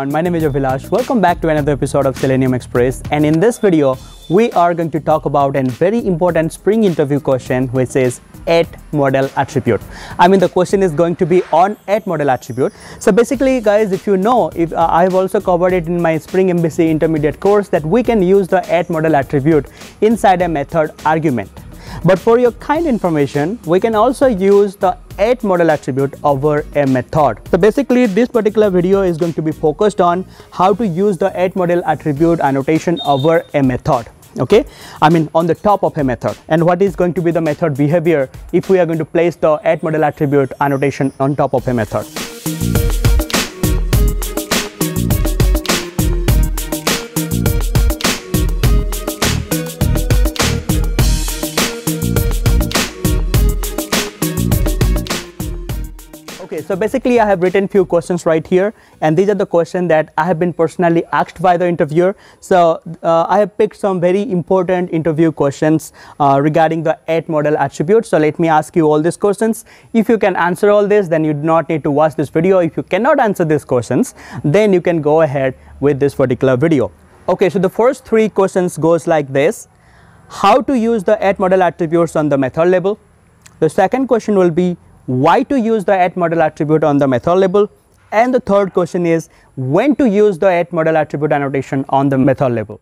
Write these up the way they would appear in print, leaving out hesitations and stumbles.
everyone, my name is Vilash. Welcome back to another episode of Selenium Express, and in this video we are going to talk about a very important Spring interview question, which is model attribute. The question is going to be on model attribute. So basically guys, if you know, I have also covered it in my Spring MVC intermediate course, that we can use the model attribute inside a method argument. But for your kind information, we can also use the model attribute over a method. So basically this particular video is going to be focused on how to use the model attribute annotation over a method. Okay, on the top of a method, and what is going to be the method behavior if we are going to place the model attribute annotation on top of a method. Okay, so basically I have written few questions right here, and these are the questions that I have been personally asked by the interviewer. So I have picked some very important interview questions regarding the model attribute. So let me ask you all these questions. If you can answer all this, then you do not need to watch this video. If you cannot answer these questions, then you can go ahead with this particular video. Okay, so the first three questions goes like this: how to use the model attributes on the method level. The second question will be why to use the model attribute on the method level, and the third question is when to use the model attribute annotation on the method level.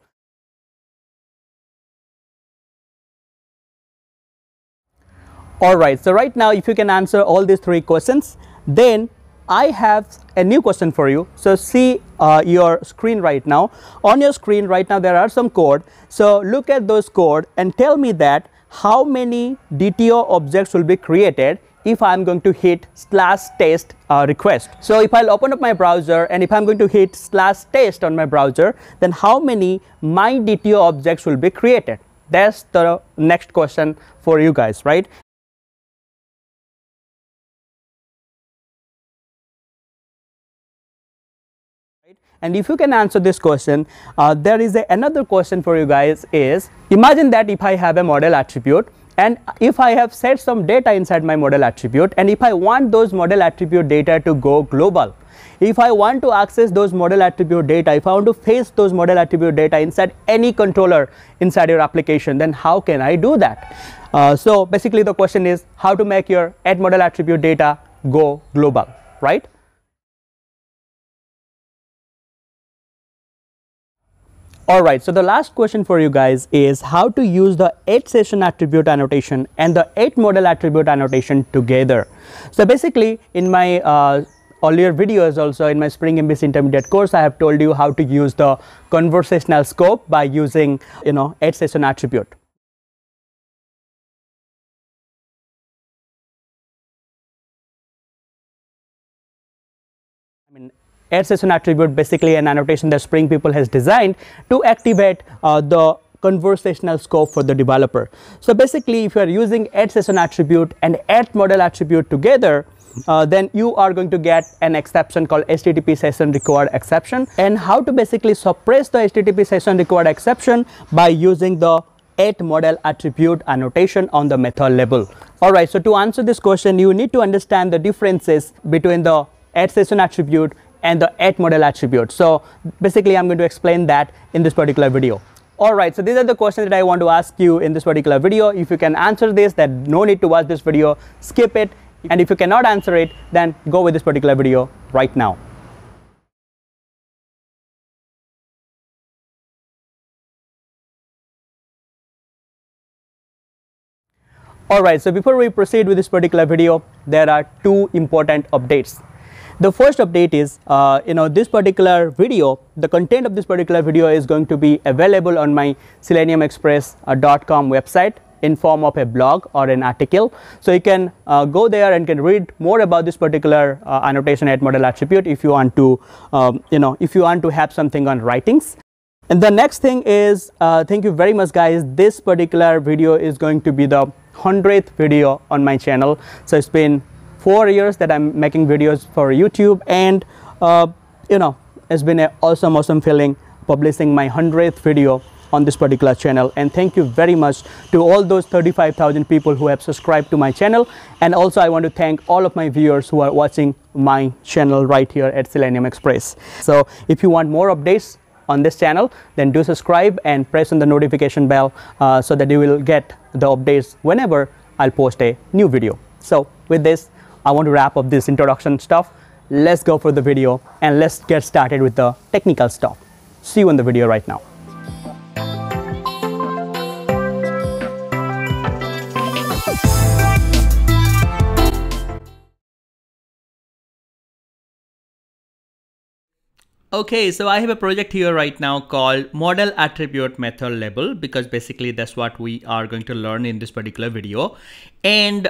Alright, so right now if you can answer all these three questions, then I have a new question for you. So see your screen right now. On your screen right now there are some code. So look at those code and tell me that how many DTO objects will be created if I am going to hit /test request. So if I'll open up my browser, and if I'm going to hit /test on my browser, then how many my DTO objects will be created? That's the next question for you guys, right? And if you can answer this question, there is another question for you guys is, imagine that if I have a model attribute, and if I have set some data inside my model attribute, and if I want those model attribute data to go global, if I want to access those model attribute data, if I want to fetch those model attribute data inside any controller inside your application, then how can I do that? So basically the question is how to make your model attribute data go global, right? Alright, so the last question for you guys is how to use the session attribute annotation and the model attribute annotation together. So basically in my earlier videos, also in my Spring MVC intermediate course, I have told you how to use the conversational scope by using session attribute. Session attribute basically an annotation that Spring people has designed to activate the conversational scope for the developer. So basically if you are using session attribute and model attribute together, then you are going to get an exception called HTTP session required exception. And how to basically suppress the HTTP session required exception by using the model attribute annotation on the method level. Alright, so to answer this question, you need to understand the differences between the session attribute and the model attribute. So basically I'm going to explain that in this particular video. Alright, so these are the questions that I want to ask you in this particular video. If you can answer this, then no need to watch this video, skip it, and if you cannot answer it, then go with this particular video right now. Alright, so before we proceed with this particular video, there are two important updates. The first update is, this particular video, the content of this particular video is going to be available on my seleniumexpress.com website in form of a blog or an article. So you can go there and can read more about this particular annotation model attribute if you want to, if you want to have something on writings. And the next thing is, thank you very much guys. This particular video is going to be the 100th video on my channel. So it's been 4 years that I'm making videos for YouTube, and it's been an awesome feeling publishing my 100th video on this particular channel. And thank you very much to all those 35,000 people who have subscribed to my channel. And also I want to thank all of my viewers who are watching my channel right here at Selenium Express. So if you want more updates on this channel, then do subscribe and press on the notification bell so that you will get the updates whenever I'll post a new video. So with this, I want to wrap up this introduction stuff. Let's go for the video and let's get started with the technical stuff. See you in the video right now. Okay, so I have a project here right now called model attribute method label, because basically that's what we are going to learn in this particular video. And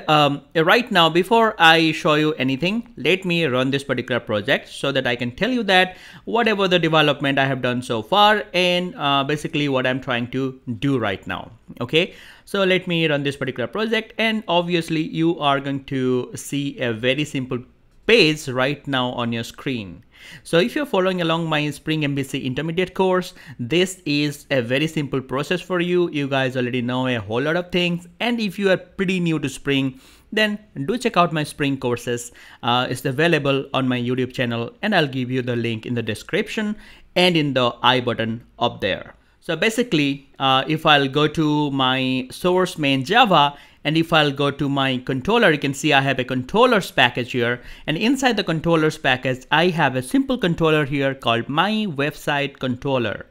right now, before I show you anything, let me run this particular project so that I can tell you that whatever the development I have done so far and basically what I'm trying to do right now. Okay, so let me run this particular project, and obviously you are going to see a very simple page right now on your screen. So if you're following along my Spring MVC intermediate course, this is a very simple process for you. You guys already know a whole lot of things. And if you are pretty new to Spring, then do check out my Spring courses. It's available on my YouTube channel, and I'll give you the link in the description and in the I button up there. So basically, if I'll go to my source main Java, and if I'll go to my controller, you can see I have a controllers package here. And inside the controllers package, I have a simple controller here called my website controller.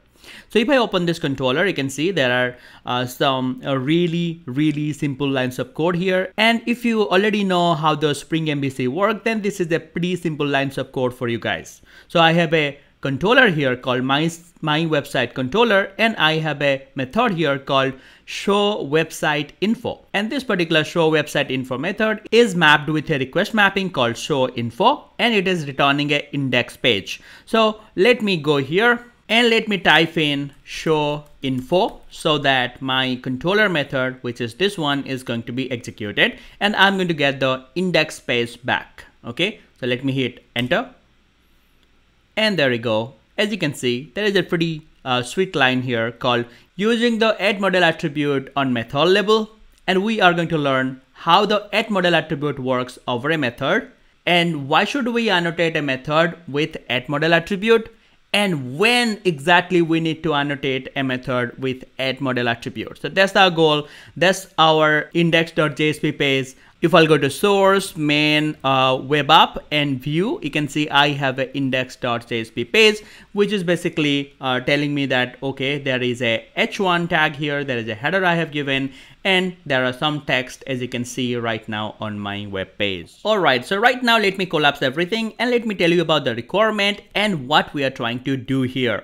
So if I open this controller, you can see there are some really simple lines of code here. And if you already know how the Spring MVC work, then this is a pretty simple lines of code for you guys. So I have a controller here called my website controller, and I have a method here called show website info. And this particular show website info method is mapped with a request mapping called show info, and it is returning an index page. So let me go here and let me type in show info so that my controller method, which is this one, is going to be executed, and I'm going to get the index page back. Okay, so let me hit enter. And there we go. As you can see, there is a pretty sweet line here called using the add model attribute on method label. And we are going to learn how the add model attribute works over a method, and why should we annotate a method with add model attribute, and when exactly we need to annotate a method with add model attribute. So that's our goal. That's our index.jsp page. If I'll go to source, main, web app and view, you can see I have an index.jsp page, which is basically telling me that, okay, there is a h1 tag here, there is a header I have given, and there are some text, as you can see right now on my web page. All right, so right now let me collapse everything and let me tell you about the requirement and what we are trying to do here.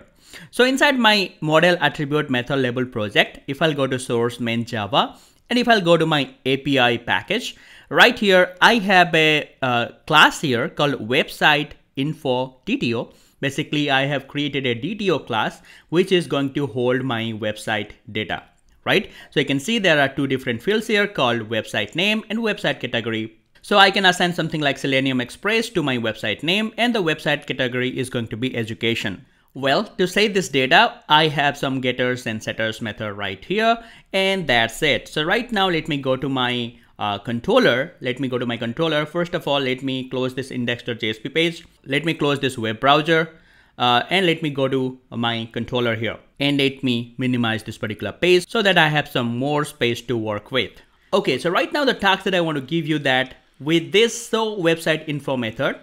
So inside my model attribute method label project, if I'll go to source main Java, and if I'll go to my API package, right here, I have a class here called website info DTO. Basically, I have created a DTO class, which is going to hold my website data, right? So you can see there are two different fields here called website name and website category. So I can assign something like Selenium Express to my website name, and the website category is going to be education. Well, to save this data, I have some getters and setters method right here, and that's it. So right now, let me go to my controller. Let me go to my controller. First of all, let me close this index.jsp page. Let me close this web browser, and let me go to my controller here. And let me minimize this particular page so that I have some more space to work with. Okay, so right now the task that I want to give you, that with this show website info method,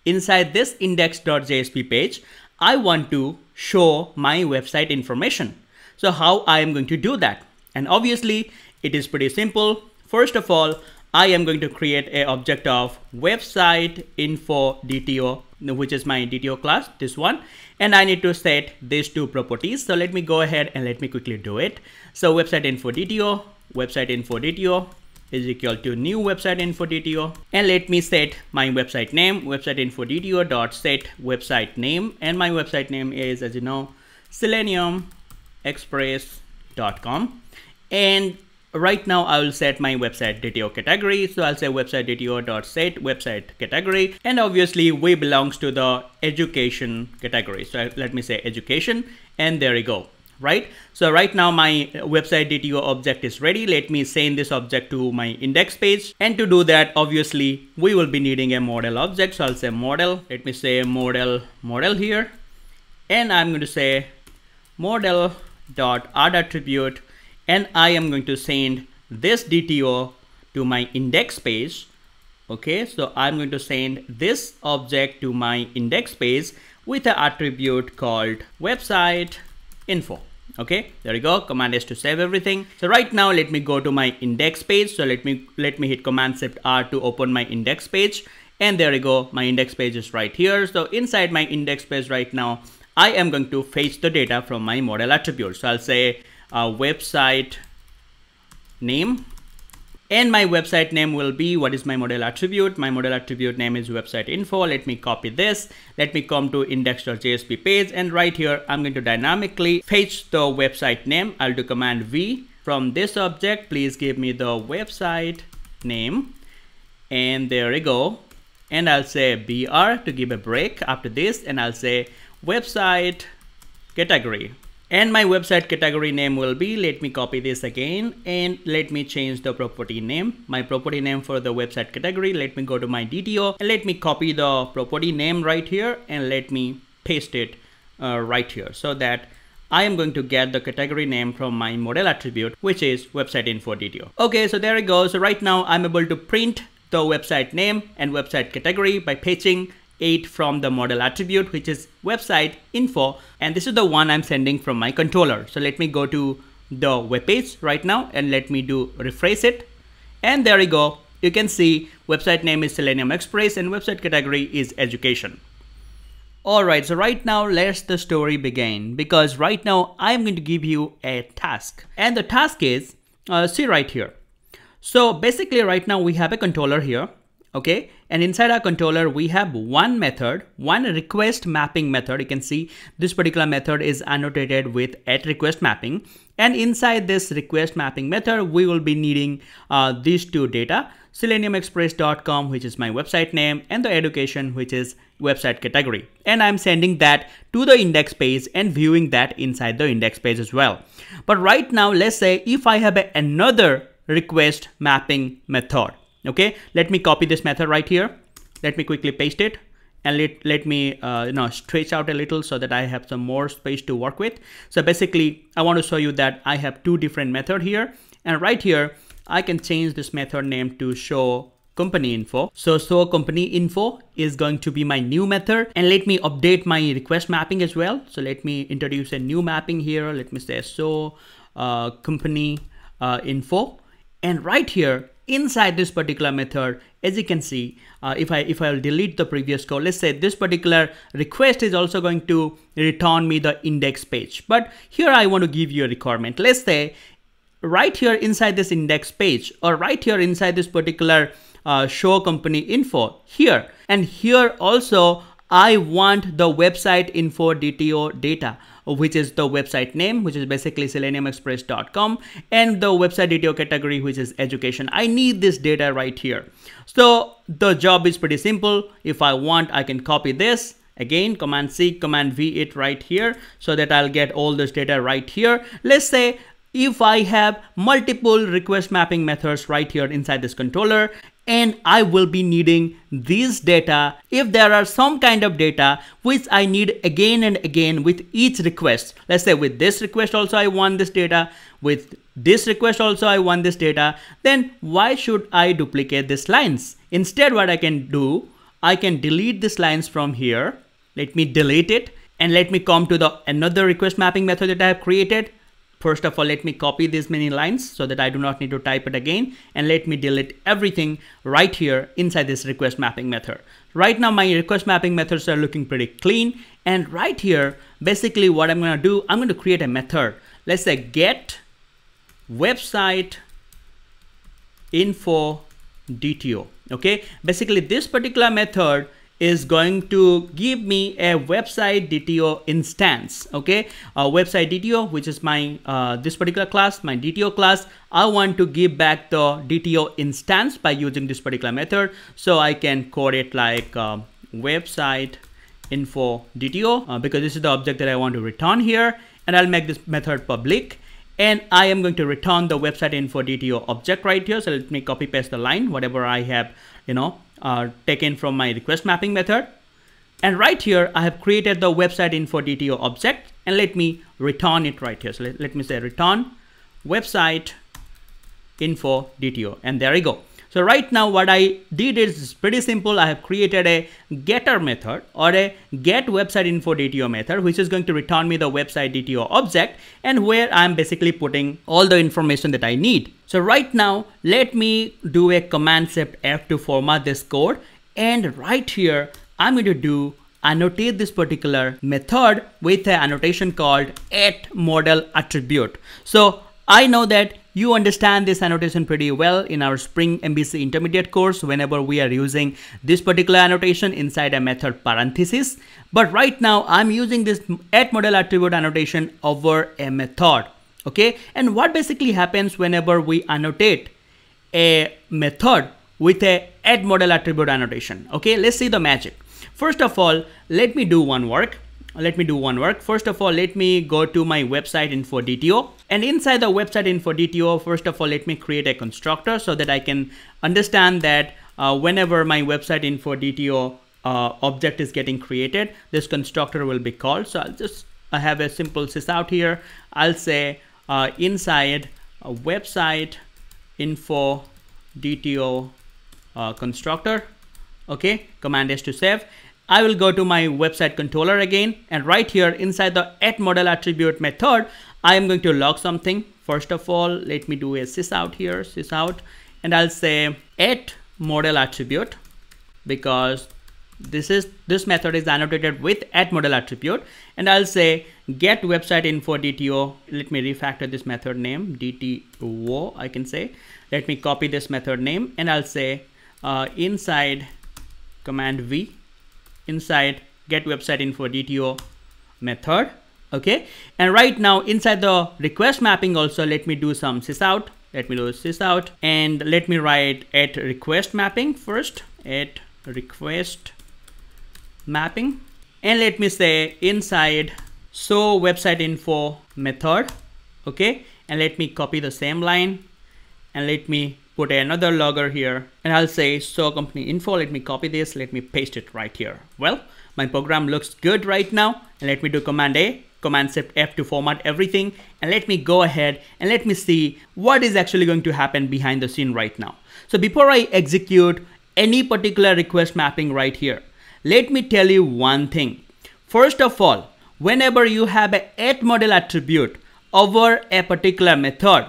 inside this index.jsp page, I want to show my website information. So how I am going to do that? And obviously it is pretty simple. First of all, I am going to create an object of website info DTO, which is my DTO class, this one. And I need to set these two properties. So let me go ahead and let me quickly do it. So website info DTO is equal to new website info DTO, and let me set my website name, website info DTO dot set website name, and my website name is, as you know, seleniumexpress.com. And right now I will set my website DTO category. So I'll say website DTO dot set website category, and obviously we belongs to the education category. So let me say education, and there you go. right? So right now my website DTO object is ready. Let me send this object to my index page. And to do that, obviously we will be needing a model object. So I'll say model, let me say model here. And I'm going to say model dot add attribute, and I am going to send this DTO to my index page. Okay, so I'm going to send this object to my index page with an attribute called website info. Okay, there you go. Command S to save everything. So right now let me go to my index page. So let me hit Command Shift R to open my index page, and there you go. My index page is right here. So inside my index page right now, I am going to fetch the data from my model attribute. So I'll say website name, and my website name will be, what is my model attribute? My model attribute name is website info. Let me copy this. Let me come to index.jsp page, and right here I'm going to dynamically fetch the website name. I'll do Command V from this object. Please give me the website name, and there we go. And I'll say BR to give a break after this, and I'll say website category, and my website category name will be, let me copy this again, and let me change the property name. My property name for the website category, let me go to my DTO, and let me copy the property name right here, and let me paste it right here, so that I am going to get the category name from my model attribute, which is website info DTO. Okay, so there it goes. So right now I'm able to print the website name and website category by fetching it from the model attribute, which is website info, and this is the one I'm sending from my controller. So let me go to the web page right now, and let me refresh it, and there we go. You can see website name is Selenium Express and website category is education. Alright, so right now let's the story begin, because right now I'm going to give you a task, and the task is see right here. So basically right now we have a controller here. Okay, and inside our controller we have one method, one request mapping method. You can see this particular method is annotated with @request mapping, and inside this request mapping method we will be needing these two data, seleniumexpress.com, which is my website name, and the education, which is website category, and I'm sending that to the index page and viewing that inside the index page as well. But right now let's say if I have another request mapping method. Okay, let me copy this method right here. Let me quickly paste it, and let me stretch out a little so that I have some more space to work with. So basically I want to show you that I have two different methods here, and right here I can change this method name to show company info. So show company info is going to be my new method, and let me update my request mapping as well. So let me introduce a new mapping here. Let me say show company info, and right here inside this particular method, as you can see, if I'll delete the previous code, let's say this particular request is also going to return me the index page. But here I want to give you a requirement. Let's say right here inside this index page, or right here inside this particular show company info here, and here also I want the website info DTO data, which is the website name, which is basically seleniumexpress.com, and the website DTO category, which is education. I need this data right here. So the job is pretty simple. If I want, I can copy this. Again, Command C, Command V it right here, so that I'll get all this data right here. Let's say if I have multiple request mapping methods right here inside this controller, and I will be needing these data. If there are some kind of data which I need again and again with each request, let's say with this request also I want this data, with this request also I want this data, then why should I duplicate these lines? Instead, what I can do, I can delete these lines from here. Let me delete it, and let me come to another request mapping method that I have created. First of all, let me copy these many lines so that I do not need to type it again, and let me delete everything right here inside this request mapping method. Right now my request mapping methods are looking pretty clean, and right here basically what I'm going to do, I'm going to create a method. Let's say get website info DTO. Okay, basically this particular method is going to give me a website DTO instance. Okay, website DTO, which is my this particular class, my DTO class. I want to give back the DTO instance by using this particular method. So I can code it like website info DTO because this is the object that I want to return here. and I'll make this method public, and I am going to return the website info DTO object right here. So let me copy paste the line, whatever I have, taken from my request mapping method. And right here, I have created the website info DTO object, and let me return it right here. So let me say return website info DTO, and there we go. So right now what I did is pretty simple. I have created a getter method or a get website info DTO method, which is going to return me the website DTO object, and where I'm basically putting all the information that I need. So right now, let me do a command shift F to format this code. And right here, I'm going to annotate this particular method with an annotation called @ModelAttribute. So I know that you understand this annotation pretty well in our Spring MVC Intermediate course whenever we are using this particular annotation inside a method parenthesis. But right now I'm using this @ModelAttribute annotation over a method. Okay, and what basically happens whenever we annotate a method with a @ModelAttribute annotation? Okay, let's see the magic. First of all, let me do one work. First of all, let me go to my website info DTO, and inside the website info DTO, first of all, let me create a constructor so that I can understand that whenever my website info DTO object is getting created, this constructor will be called. So I have a simple sysout here. I'll say inside a website info DTO constructor. Okay, command S to save. I will go to my website controller again, and right here inside the @ModelAttribute method, I am going to log something. First of all, let me do a sysout here, and I'll say @ModelAttribute, because this method is annotated with @ModelAttribute, and I'll say get website info DTO. Let me refactor this method name, DTO, I can say. Let me copy this method name, and I'll say inside command V, inside get website info DTO method. Okay, and right now inside the request mapping also, let me do some sysout. Let me do sysout, and let me write @request mapping first, @request mapping, and let me say inside show website info method. Okay, and let me copy the same line, and let me put another logger here, and I'll say show company info. Let me copy this, let me paste it right here. Well, my program looks good right now, and let me do command A, command shift F to format everything, and let me go ahead and let me see what is actually going to happen behind the scene right now. So before I execute any particular request mapping right here, let me tell you one thing. First of all, whenever you have a @ModelAttribute over a particular method,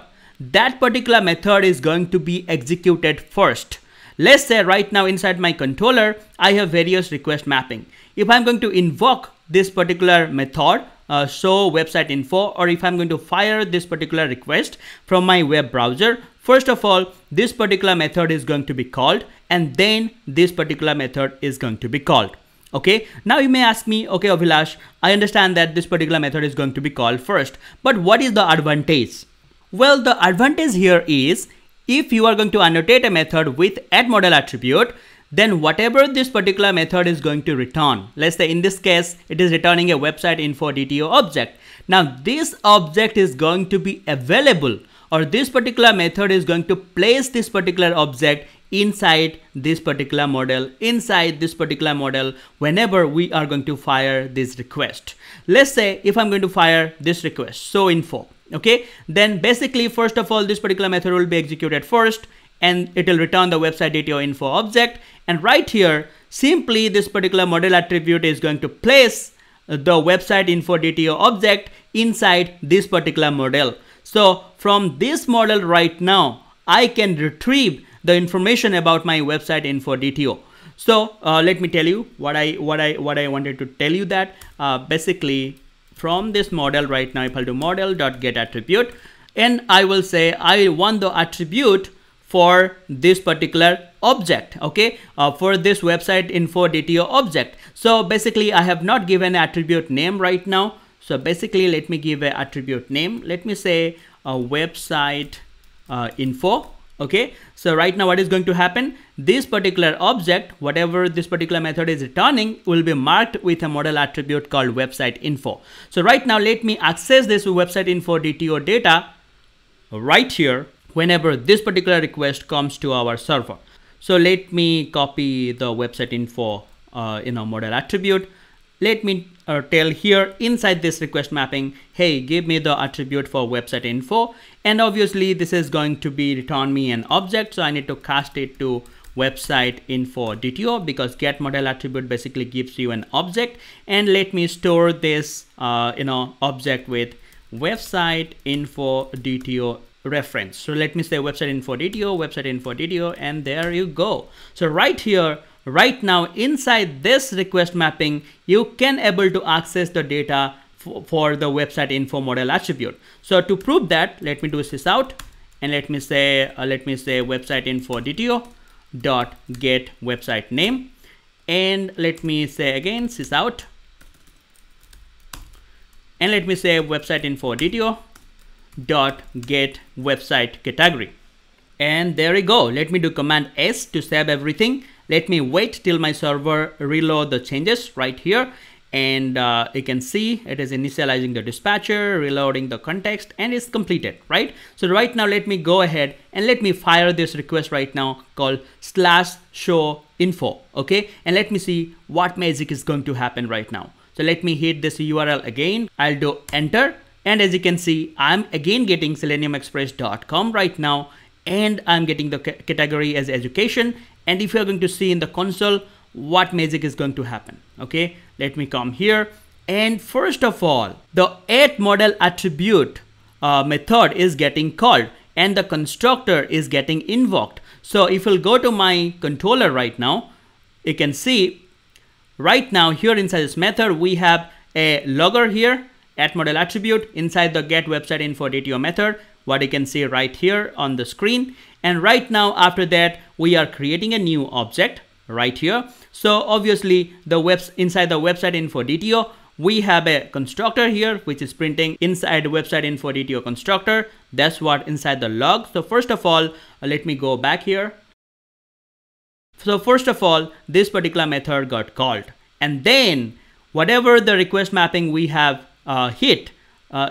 that particular method is going to be executed first. Let's say right now inside my controller, I have various request mapping. If I'm going to invoke this particular method, show website info, or if I'm going to fire this particular request from my web browser, first of all, this particular method is going to be called, and then this particular method is going to be called. Okay, now you may ask me, okay, Abhilash, I understand that this particular method is going to be called first, but what is the advantage? Well, the advantage here is if you are going to annotate a method with @ModelAttribute, then whatever this particular method is going to return, let's say in this case, it is returning a website info DTO object. Now this object is going to be available, or this particular method is going to place this particular object inside this particular model, whenever we are going to fire this request. Let's say if I'm going to fire this request, show info. Okay, then basically first of all, this particular method will be executed first, and it will return the website DTO info object. And right here, simply this particular model attribute is going to place the website info DTO object inside this particular model. So from this model right now, I can retrieve the information about my website info DTO. So let me tell you what I wanted to tell you, that basically from this model right now, if I do model.getAttribute, and I will say I want the attribute for this particular object, okay, for this website info DTO object. So basically I have not given an attribute name right now. So basically let me give an attribute name. Let me say website info. Okay, so right now what is going to happen? This particular object, whatever this particular method is returning, will be marked with a model attribute called website info. So right now let me access this website info DTO data right here whenever this particular request comes to our server. So let me copy the website info model attribute. Let me tell here inside this request mapping, hey, give me the attribute for website info. And obviously this is going to be return me an object. So I need to cast it to website info DTO, because get model attribute basically gives you an object. And let me store this object with website info DTO reference. So let me say website info DTO, and there you go. So right here, right now inside this request mapping, you can able to access the data for the website info model attribute. So to prove that, let me do sysout, and let me say website info DTO dot get website name, and let me say again sysout, and let me say website info DTO dot get website category. And there we go. Let me do command S to save everything. Let me wait till my server reload the changes right here, and you can see it is initializing the dispatcher, reloading the context, and it's completed, right? So right now let me go ahead and let me fire this request right now called /show info. Okay, and let me see what magic is going to happen right now. So let me hit this URL again. I'll do enter, and as you can see, I'm again getting seleniumexpress.com right now, and I'm getting the category as education. And if you're going to see in the console what magic is going to happen, okay, let me come here. And first of all, the add model attribute method is getting called, and the constructor is getting invoked. So if we'll go to my controller right now, you can see right now here inside this method, we have a logger here, add model attribute inside the get website info DTO method, what you can see right here on the screen. And right now after that, we are creating a new object right here. So obviously inside the website info DTO, we have a constructor here, which is printing inside website info DTO constructor. That's what inside the log. So first of all, let me go back here. So first of all, this particular method got called, and then whatever the request mapping we have hit,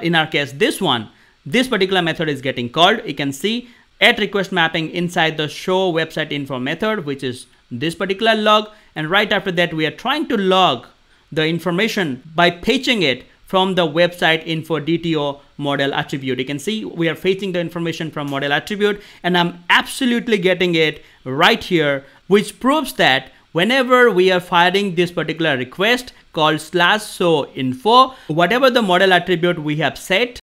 in our case, this particular method is getting called. You can see at request mapping inside the show website info method, which is this particular log. And right after that, we are trying to log the information by fetching it from the website info DTO model attribute. You can see we are fetching the information from model attribute, and I'm absolutely getting it right here, which proves that whenever we are firing this particular request called /show info, whatever the model attribute we have set,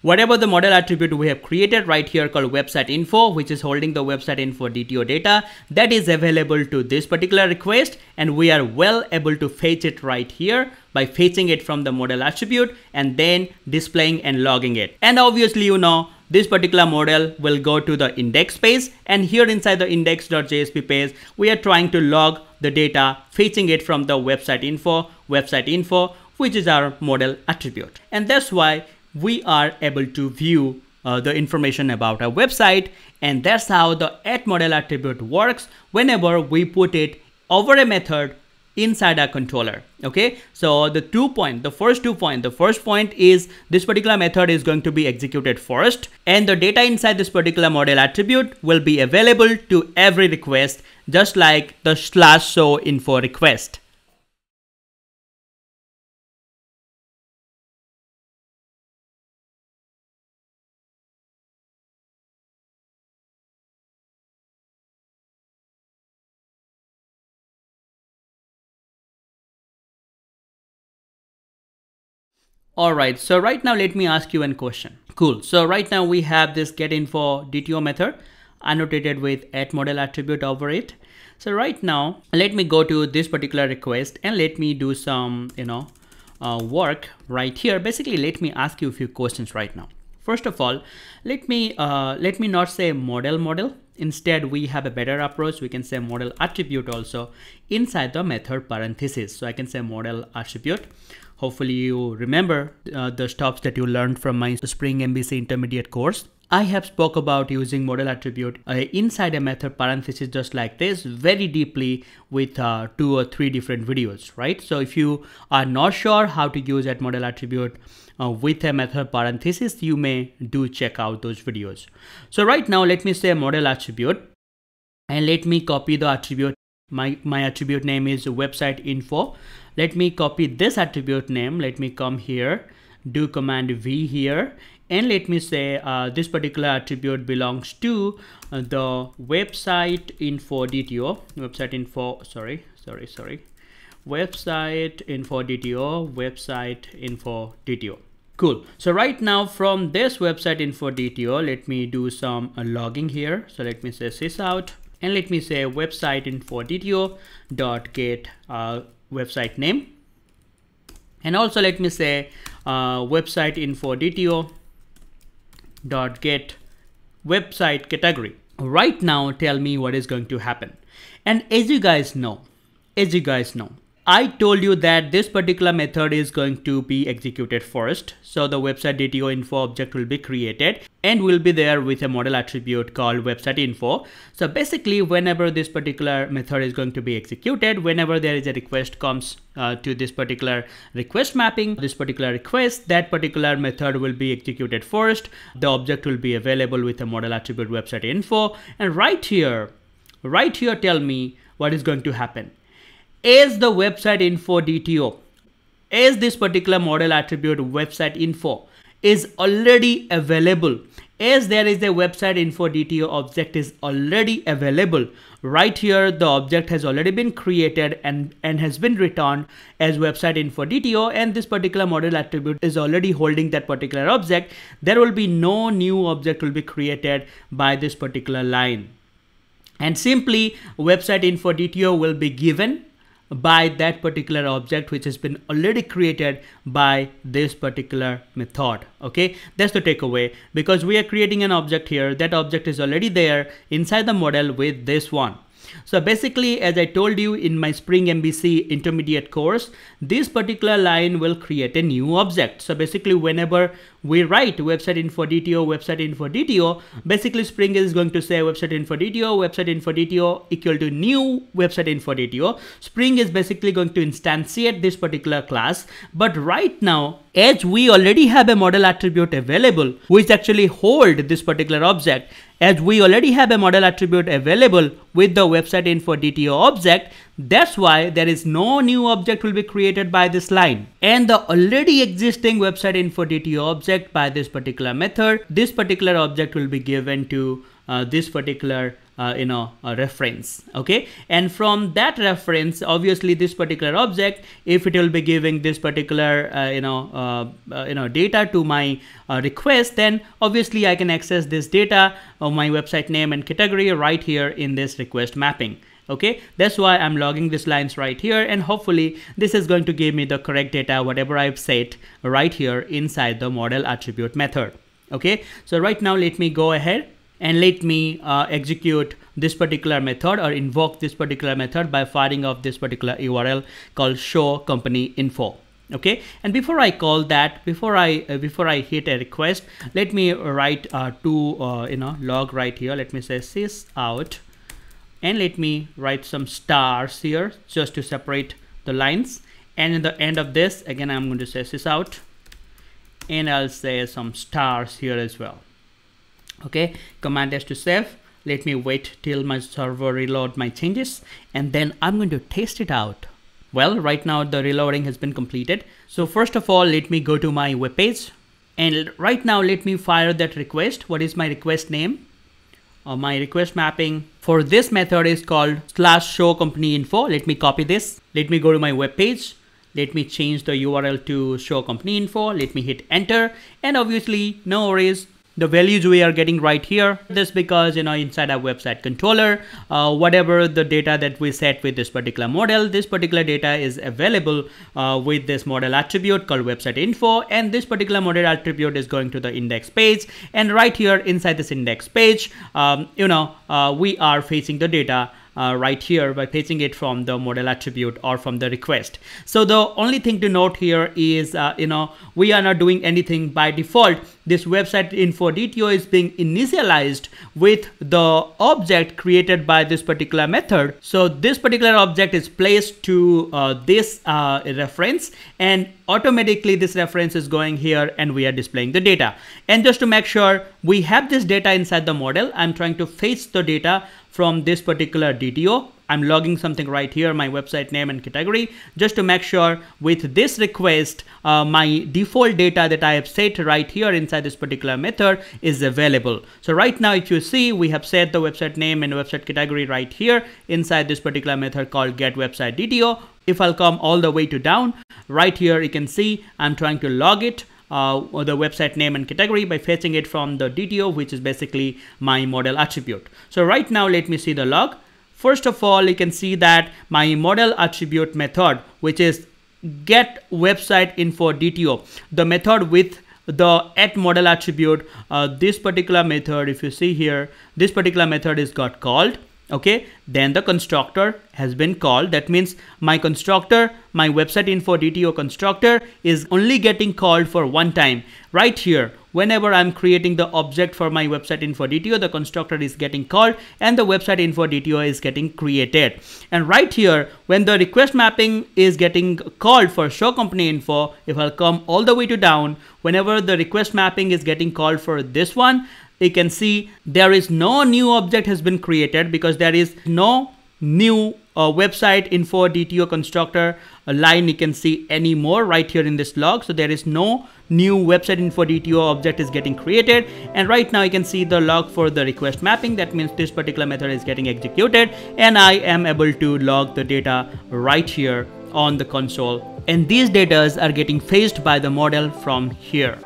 whatever the model attribute we have created right here called website info, which is holding the website info DTO data, that is available to this particular request, and we are well able to fetch it right here by fetching it from the model attribute and then displaying and logging it. And obviously, this particular model will go to the index page, and here inside the index.jsp page, we are trying to log the data, fetching it from the website info, which is our model attribute. And that's why we are able to view the information about our website. And that's how the add model attribute works whenever we put it over a method inside our controller. Okay, so the first point is this particular method is going to be executed first, and the data inside this particular model attribute will be available to every request, just like the /show info request. Alright, so right now let me ask you a question. Cool. So right now we have this getInfo DTO method annotated with add model attribute over it. So right now let me go to this particular request and let me do some work right here. Basically, let me ask you a few questions right now. First of all, let me not say model. Instead, we have a better approach. We can say model attribute also inside the method parenthesis. So I can say model attribute. Hopefully you remember the stops that you learned from my Spring MVC intermediate course. I have spoke about using model attribute inside a method parenthesis just like this very deeply with 2 or 3 different videos, right? So if you are not sure how to use that model attribute with a method parenthesis, you may do check out those videos. So right now let me say model attribute and let me copy the attribute. My attribute name is website info. Let me copy this attribute name. Let me come here, do command V here, and let me say this particular attribute belongs to the website info DTO, website info, website info DTO, website info DTO. Cool. So right now from this website info DTO, let me do some logging here. So let me say sysout and let me say website info DTO dot get website name. And also let me say website info DTO dot get website category. Right now tell me what is going to happen. And as you guys know, I told you that this particular method is going to be executed first. So the website DTO info object will be created and will be there with a model attribute called website info. So basically whenever this particular method is going to be executed, whenever there is a request comes to this particular request mapping, this particular request, that particular method will be executed first. The object will be available with a model attribute website info. And right here tell me what is going to happen. As the website info DTO, as this particular model attribute website info is already available, as there is a website info DTO object is already available, right here the object has already been created and has been returned as website info DTO, and this particular model attribute is already holding that particular object. There will be no new object will be created by this particular line, and simply website info DTO will be given by that particular object which has been already created by this particular method. Okay, that's the takeaway, because we are creating an object here. That object is already there inside the model with this one. So basically, as I told you in my Spring MVC intermediate course, this particular line will create a new object. So basically whenever we write website info DTO, basically Spring is going to say website info DTO equal to new website info DTO. Spring is basically going to instantiate this particular class. But right now, as we already have a model attribute available which actually hold this particular object, as we already have a model attribute available with the website info DTO object, that's why there is no new object will be created by this line. And the already existing website info DTO object by this particular method, this particular object will be given to this particular reference. Okay, and from that reference, obviously this particular object, if it will be giving this particular data to my request, then obviously I can access this data of my website name and category right here in this request mapping. Okay, that's why I'm logging these lines right here, and hopefully this is going to give me the correct data whatever I've set right here inside the model attribute method. Okay, so right now let me go ahead and let me execute this particular method or invoke this particular method by firing off this particular URL called show company info. Okay, and before I call that, before I hit a request, let me write log right here. Let me say sysout, and let me write some stars here just to separate the lines. And in the end of this, again I'm going to say sysout, and I'll say some stars here as well. Okay, command S to save. Let me wait till my server reload my changes, and then I'm going to test it out. Well, right now the reloading has been completed. So first of all, let me go to my web page, and right now let me fire that request. What is my request name? My request mapping for this method is called /show company info. Let me copy this. Let me go to my web page. Let me change the URL to show company info. Let me hit enter, and obviously no worries, the values we are getting right here. This because inside our website controller, whatever the data that we set with this particular model, this particular data is available with this model attribute called website info, and this particular model attribute is going to the index page, and right here inside this index page we are fetching the data right here by fetching it from the model attribute or from the request. So the only thing to note here is, we are not doing anything by default. This website info DTO is being initialized with the object created by this particular method. So this particular object is placed to this reference, and automatically this reference is going here and we are displaying the data. And just to make sure we have this data inside the model, I'm trying to fetch the data from this particular DTO. I'm logging something right here, my website name and category, just to make sure with this request, my default data that I have set right here inside this particular method is available. So right now, if you see, we have set the website name and website category right here inside this particular method called get website DTO. If I'll come all the way to down, right here, you can see I'm trying to log it, the website name and category by fetching it from the DTO, which is basically my model attribute. So right now, let me see the log. First of all, you can see that my model attribute method, which is get website info DTO, the method with the @model attribute, this particular method, if you see here, this particular method is got called. Okay, then the constructor has been called. That means my constructor, my website info DTO constructor is only getting called for one time. Right here, whenever I'm creating the object for my website info DTO, the constructor is getting called and the website info DTO is getting created. And right here, when the request mapping is getting called for show company info, if I'll come all the way to down, whenever the request mapping is getting called for this one, you can see there is no new object has been created because there is no new website info DTO constructor line you can see anymore right here in this log. So there is no new website info DTO object is getting created. And right now you can see the log for the request mapping. That means this particular method is getting executed and I am able to log the data right here on the console. And these data are getting fetched by the model from here.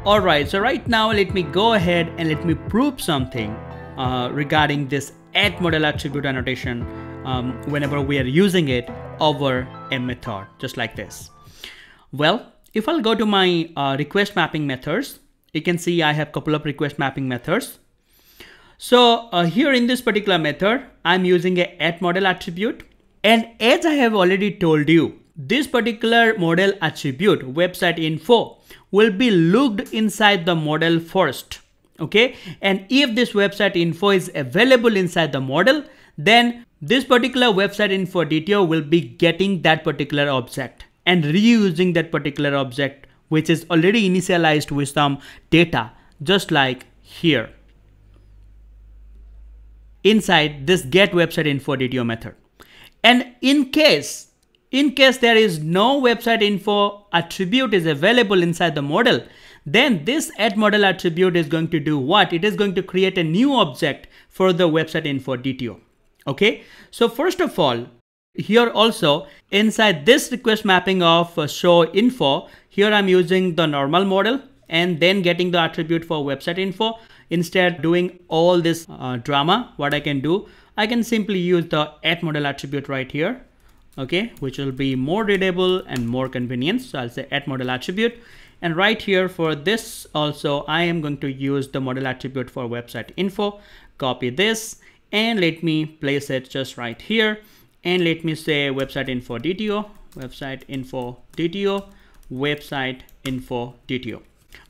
Alright, so right now let me go ahead and let me prove something regarding this @model attribute annotation whenever we are using it over a method, just like this. Well, if I'll go to my request mapping methods, you can see I have a couple of request mapping methods. So here in this particular method, I'm using a @model attribute. And as I have already told you, this particular model attribute, website info, will be looked inside the model first. Okay, and if this website info is available inside the model, then this particular website info DTO will be getting that particular object and reusing that particular object, which is already initialized with some data, just like here inside this get website info DTO method. And in case there is no website info attribute is available inside the model, then this @model attribute is going to do what? It is going to create a new object for the website info DTO. Okay, so first of all, here also inside this request mapping of show info, here I'm using the normal model and then getting the attribute for website info. Instead doing all this drama, what I can do, I can simply use the @model attribute right here. Okay, which will be more readable and more convenient. So I'll say @model attribute, and right here for this also I am going to use the model attribute for website info. Copy this and let me place it just right here, and let me say website info DTO, website info DTO, website info DTO.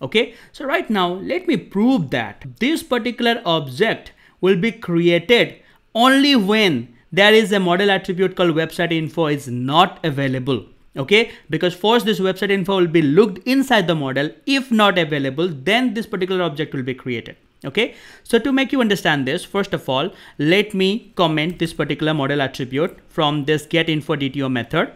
Okay, so right now let me prove that this particular object will be created only when there is a model attribute called website info is not available. Okay, because first this website info will be looked inside the model. If not available, then this particular object will be created. Okay, so to make you understand this, first of all, let me comment this particular model attribute from this get info DTO method.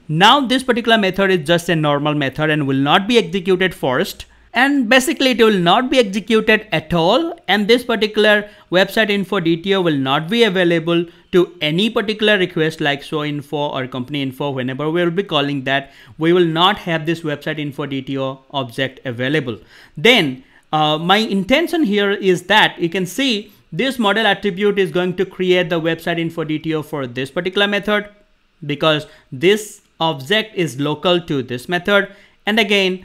Now this particular method is just a normal method and will not be executed first. and basically it will not be executed at all, and this particular website info DTO will not be available to any particular request like show info or company info. Whenever we will be calling that, we will not have this website info DTO object available. Then my intention here is that you can see this model attribute is going to create the website info DTO for this particular method, because this object is local to this method. And again,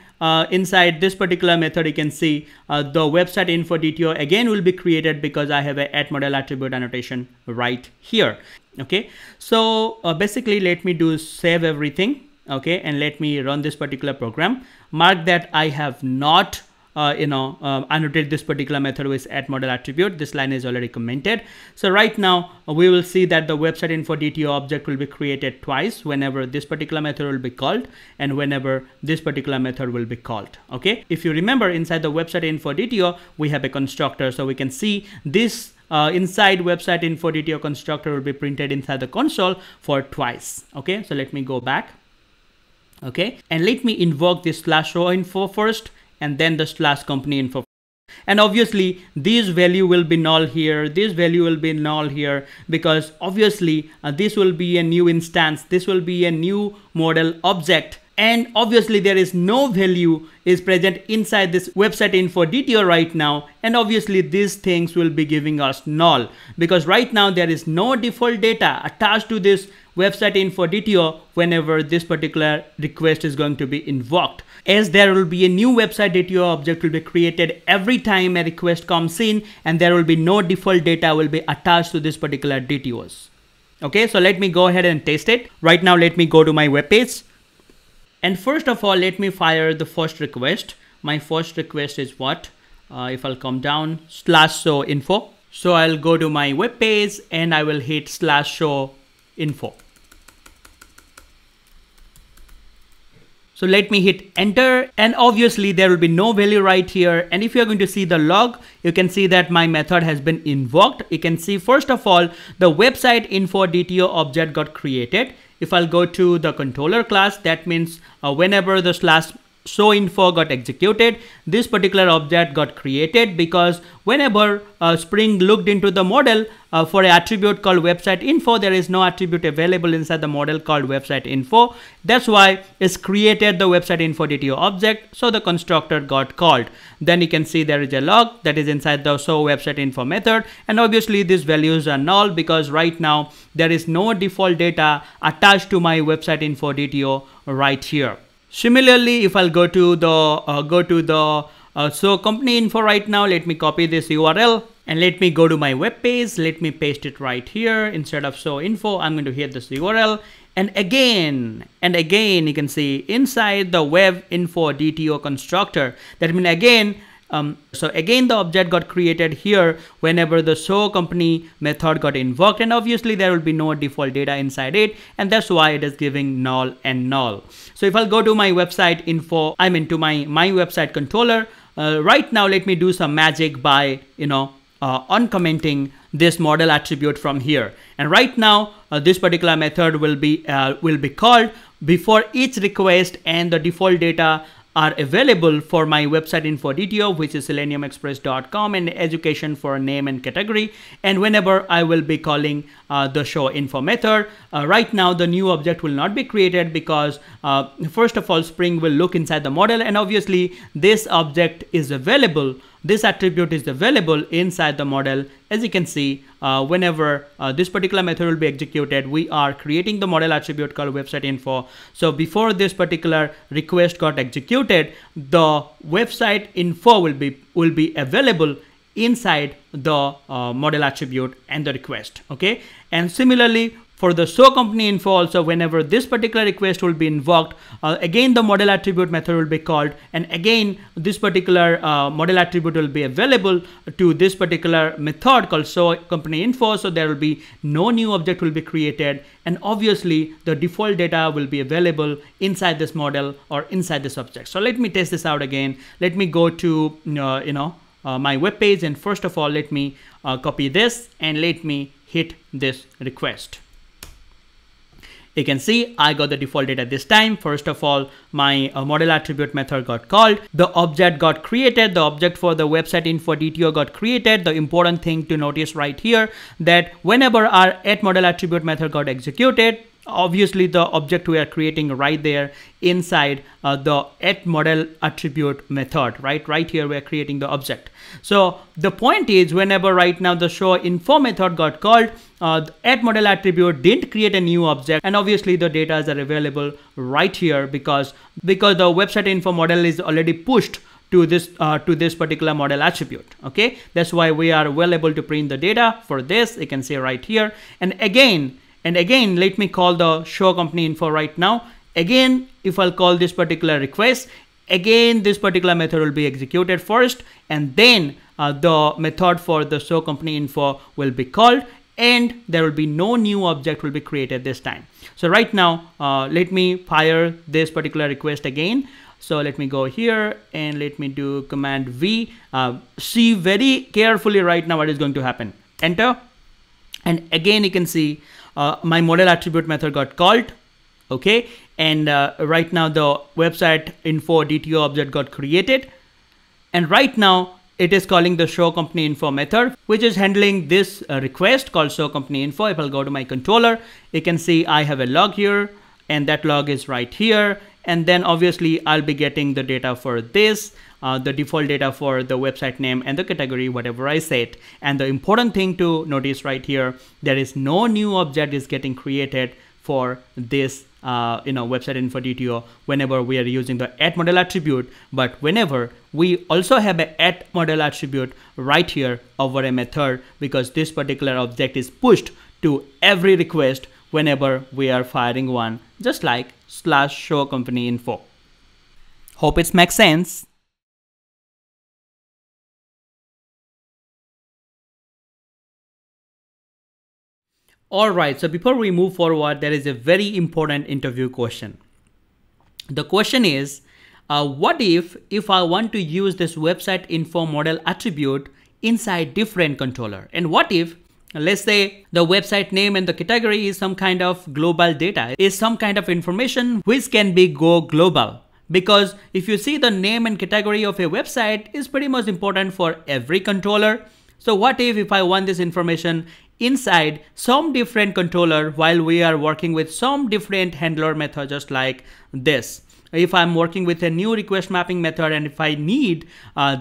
inside this particular method, you can see the website info DTO again will be created because I have a @model attribute annotation right here. Okay, so basically let me do save everything. Okay, and let me run this particular program. Mark that I have not annotate this particular method with @model attribute. This line is already commented. So right now we will see that the website info DTO object will be created twice, whenever this particular method will be called and whenever this particular method will be called. Okay, if you remember, inside the website info DTO we have a constructor, so we can see this inside website info DTO constructor will be printed inside the console for twice. Okay, so let me go back. Okay, and let me invoke this /show info first, and then the /company info. And obviously this value will be null here, this value will be null here, because obviously this will be a new instance, this will be a new model object, and obviously there is no value is present inside this website info DTO right now, and obviously these things will be giving us null, because right now there is no default data attached to this website info DTO whenever this particular request is going to be invoked, as there will be a new website DTO object will be created every time a request comes in, and there will be no default data will be attached to this particular DTOs. Okay, so let me go ahead and test it. Right now let me go to my web page, and first of all let me fire the first request. My first request is what? If I'll come down, /show info. So I'll go to my web page and I will hit /show info. So let me hit enter, and obviously there will be no value right here. And if you're going to see the log, you can see that my method has been invoked. You can see first of all the website info DTO object got created. If I'll go to the controller class, that means whenever the /show info got executed, this particular object got created, because whenever Spring looked into the model for an attribute called website info, there is no attribute available inside the model called website info. That's why it's created the website info DTO object, so the constructor got called. Then you can see there is a log that is inside the show website info method, and obviously these values are null because right now there is no default data attached to my website info DTO right here. Similarly, if I'll go to the show company info right now, let me copy this URL and let me go to my web page. Let me paste it right here. Instead of show info, I'm going to hit this URL, and again you can see inside the web info DTO constructor, that means again so again the object got created here whenever the show company method got invoked, and obviously there will be no default data inside it, and that's why it is giving null and null. So if I'll go to my website info, I'm into my website controller. Right now let me do some magic by uncommenting this model attribute from here, and right now this particular method will be called before each request, and the default data are available for my website info DTO, which is seleniumexpress.com, and education for name and category. And whenever I will be calling the show info method, right now the new object will not be created because first of all Spring will look inside the model, and obviously this object is available, this attribute is available inside the model. As you can see, whenever this particular method will be executed, we are creating the model attribute called website info. So before this particular request got executed, the website info will be available inside the model attribute and the request. Okay, and similarly for the show company info also, whenever this particular request will be invoked, again the model attribute method will be called, and again this particular model attribute will be available to this particular method called show company info. So there will be no new object will be created, and obviously the default data will be available inside this model or inside this object. So let me test this out again. Let me go to my web page, and first of all let me copy this and let me hit this request. You can see I got the default data this time. First of all, my model attribute method got called, the object got created, the object for the website info DTO got created. The important thing to notice right here that whenever our @model attribute method got executed, obviously the object we are creating right there inside the @model attribute method, right here we are creating the object. So the point is, whenever right now the show info method got called, the @model attribute didn't create a new object, and obviously the data are available right here because the website info model is already pushed to this particular model attribute. Okay, that's why we are well able to print the data for this. You can see right here, and again let me call the show company info right now. Again, if I'll call this particular request, again this particular method will be executed first, and then the method for the show company info will be called, and there will be no new object will be created this time. So right now let me fire this particular request again. So let me go here and let me do command V. See very carefully right now what is going to happen. Enter, and again you can see my model attribute method got called. Okay, and right now the website info DTO object got created, and right now it is calling the show company info method, which is handling this request called show company info. If I'll go to my controller, you can see I have a log here, and that log is right here. And then obviously I'll be getting the data for this, the default data for the website name and the category, whatever I set. And the important thing to notice right here, there is no new object is getting created for this website info DTO whenever we are using the @model attribute. But whenever we also have a @model attribute right here over a method, because this particular object is pushed to every request whenever we are firing one, just like /show company info. Hope it makes sense. Alright, so before we move forward, there is a very important interview question. The question is, what if I want to use this website info model attribute inside different controller? And what if, let's say, the website name and the category is some kind of global data, is some kind of information which can be go global? Because if you see, the name and category of a website is pretty much important for every controller. So what if I want this information inside some different controller while we are working with some different handler method, just like this? If I'm working with a new request mapping method, and if I need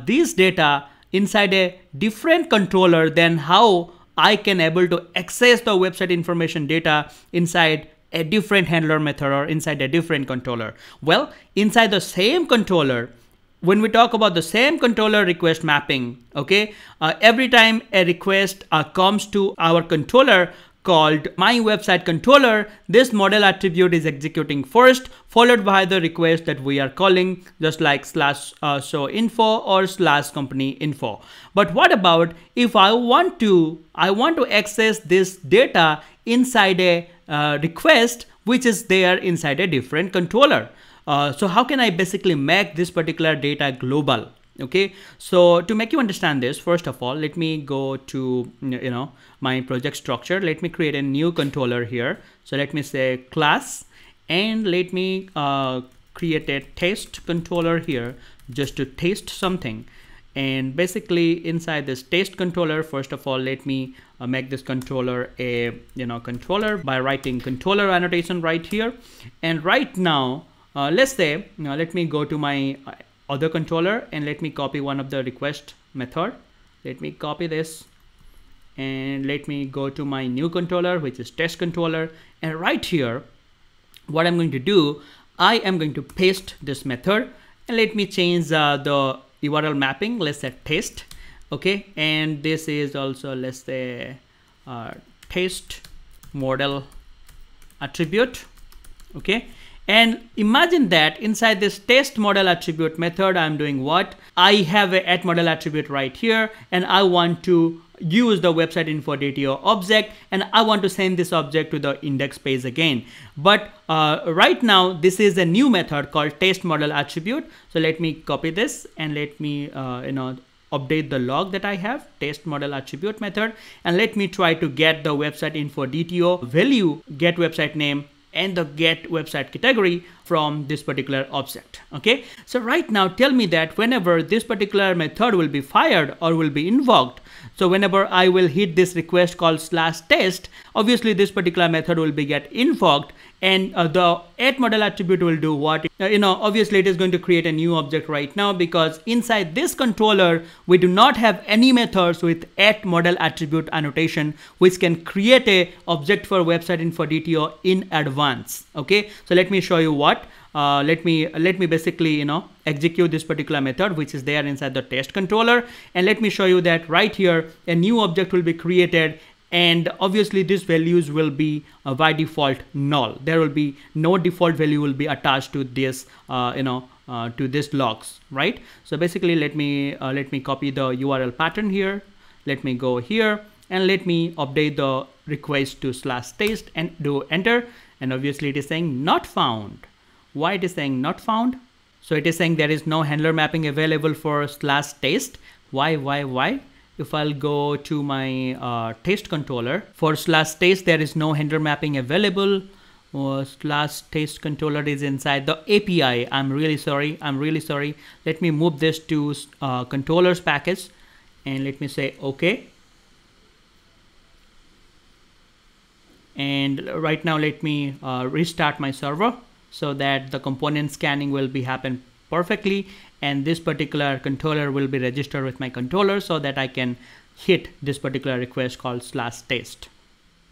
this data inside a different controller, then how I can able to access the website information data inside a different handler method or inside a different controller? Well, inside the same controller, when we talk about the same controller request mapping, okay, every time a request comes to our controller called my website controller, this model attribute is executing first, followed by the request that we are calling, just like /show info or /company info. But what about if I want to access this data inside a request which is there inside a different controller? So how can I basically make this particular data global? Okay, so to make you understand this, first of all, let me go to my project structure. Let me create a new controller here. So let me say class, and let me create a test controller here just to test something. And basically inside this test controller, first of all, let me make this controller a controller by writing controller annotation right here. And right now, let's say, let me go to my other controller and let me copy one of the request method. Let me copy this and let me go to my new controller, which is test controller. And right here, what I'm going to do, I am going to paste this method, and let me change the URL mapping. Let's say test. Okay, and this is also, let's say, test model attribute. Okay, and imagine that inside this test model attribute method, I'm doing what? I have a @model attribute right here, and I want to use the website info DTO object, and I want to send this object to the index page again. But right now, this is a new method called test model attribute. So let me copy this and let me update the log that I have, test model attribute method, and let me try to get the website info DTO value, get website name, and the get website category from this particular object. Okay, so right now tell me that whenever this particular method will be fired or will be invoked, so whenever I will hit this request called /test, obviously this particular method will be get invoked, and the @model attribute will do what? Obviously it is going to create a new object right now, because inside this controller we do not have any methods with @model attribute annotation which can create a object for website info DTO in advance. Okay, so let me show you what. Let me basically execute this particular method which is there inside the test controller, and let me show you that right here a new object will be created, and obviously these values will be by default null. There will be no default value will be attached to this to this logs, right? So basically let me copy the URL pattern here. Let me go here and let me update the request to /test and do enter, and obviously it is saying not found. Why it is saying not found? So it is saying there is no handler mapping available for /test. Why? If I'll go to my test controller, for /test there is no handler mapping available. /test controller is inside the API. I'm really sorry. Let me move this to controllers package, and let me say okay. And right now let me restart my server, so that the component scanning will be happen perfectly, and this particular controller will be registered with my controller, so that I can hit this particular request called /test.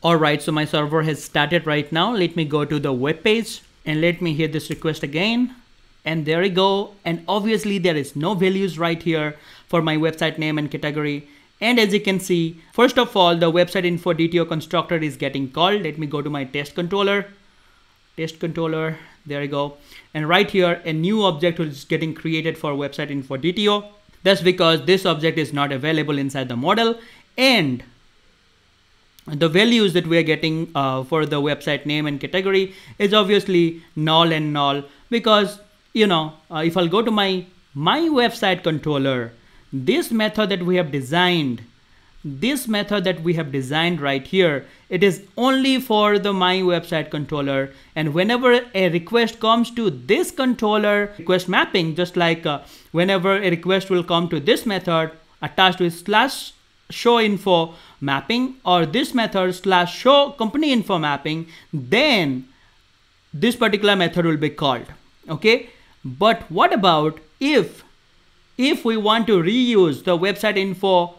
Alright, so my server has started right now. Let me go to the web page and let me hit this request again, and there we go. And obviously there is no values right here for my website name and category. And as you can see, first of all, the website info DTO constructor is getting called. Let me go to my test controller, there we go, and right here a new object is getting created for website info DTO. That's because this object is not available inside the model, and the values that we are getting for the website name and category is obviously null and null, because if I'll go to my website controller, this method that we have designed right here, it is only for the my website controller, and whenever a request comes to this controller request mapping, just like whenever a request will come to this method attached with /showInfo mapping, or this method /showCompanyInfo mapping, then this particular method will be called. Okay, but what about if we want to reuse the website info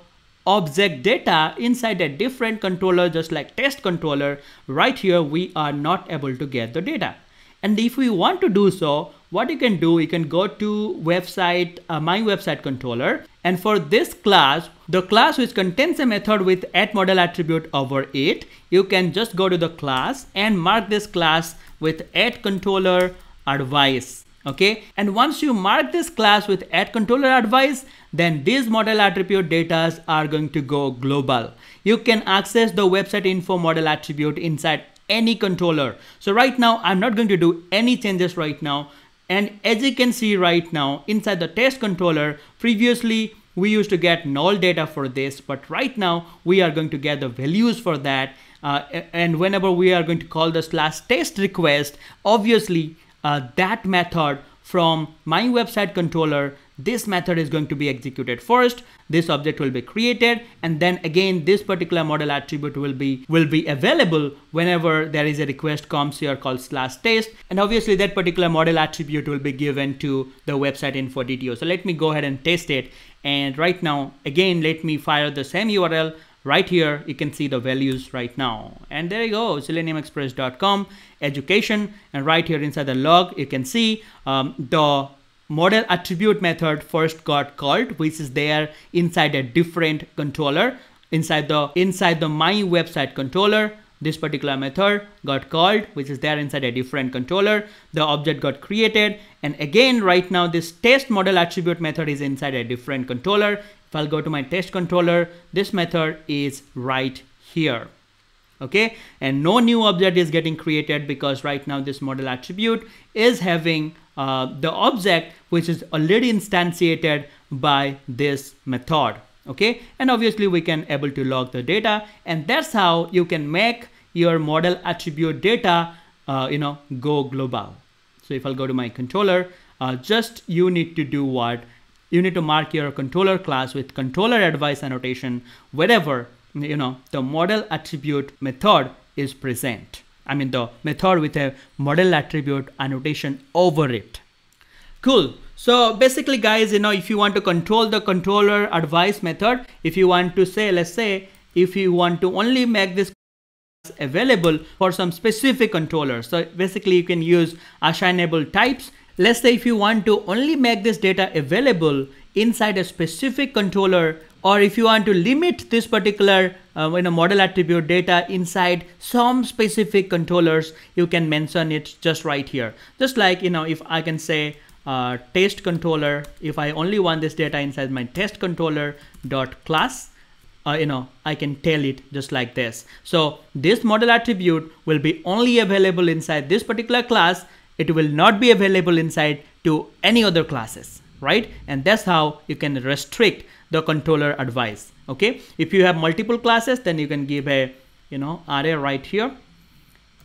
object data inside a different controller, just like test controller? Right here we are not able to get the data, and if we want to do so, what you can do, you can go to website my website controller, and for this class, the class which contains a method with @model attribute over it, you can just go to the class and mark this class with @controller advice. Okay, and once you mark this class with @controller advice, then these model attribute data are going to go global. You can access the website info model attribute inside any controller. So right now I'm not going to do any changes right now, and as you can see right now inside the test controller, previously we used to get null data for this, but right now we are going to get the values for that, and whenever we are going to call the /test request, obviously that method from my website controller, this method is going to be executed first. This object will be created, and then again this particular model attribute will be available whenever there is a request comes here called /test, and obviously that particular model attribute will be given to the website info DTO. So let me go ahead and test it, and right now again let me fire the same URL. Right here you can see the values right now, and there you go, seleniumexpress.com education, and right here inside the log you can see the model attribute method first got called, which is there inside a different controller inside the my website controller. This particular method got called, which is there inside a different controller. The object got created, and again right now this test model attribute method is inside a different controller. If I'll go to my test controller, this method is right here. Okay, and no new object is getting created because right now this model attribute is having the object which is already instantiated by this method. Okay, and obviously we can able to log the data, and that's how you can make your model attribute data go global. So if I'll go to my controller, just you need to do what? You need to mark your controller class with controller advice annotation wherever, the model attribute method is present. I mean the method with a model attribute annotation over it. Cool. So basically guys, if you want to control the controller advice method, if you want to say, let's say, if you want to only make this available for some specific controller. So basically you can use assignable types. Let's say if you want to only make this data available inside a specific controller, or if you want to limit this particular model attribute data inside some specific controllers, you can mention it just right here. Just like, if I can say test controller, if I only want this data inside my test controller dot class, I can tell it just like this. So this model attribute will be only available inside this particular class. It will not be available inside to any other classes, right? And that's how you can restrict the controller advice. Okay, if you have multiple classes, then you can give a array right here,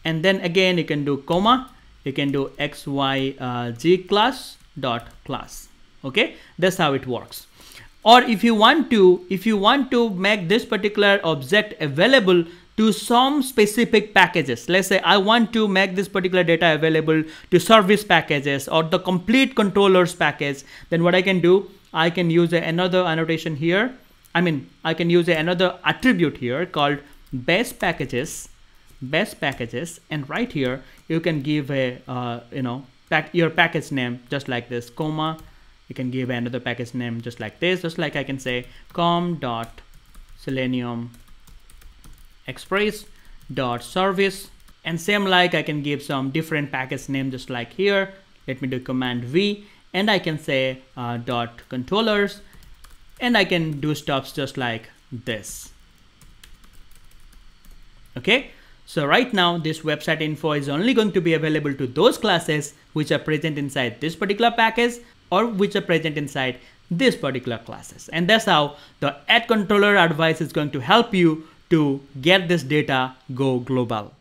and then again you can do comma, you can do xyz class dot class. Okay, that's how it works. Or if you want to make this particular object available to some specific packages, let's say I want to make this particular data available to service packages or the complete controllers package, then what I can do, I can use another annotation here. I can use another attribute here called base packages, and right here you can give a your package name just like this, comma, you can give another package name just like this, just like I can say com.selenium express.service, and same like I can give some different package name just like here. Let me do command V, and I can say dot controllers, and I can do stuffs just like this. Okay, so right now this website info is only going to be available to those classes which are present inside this particular package or which are present inside this particular classes, and that's how the add controller advice is going to help you to get this data go global.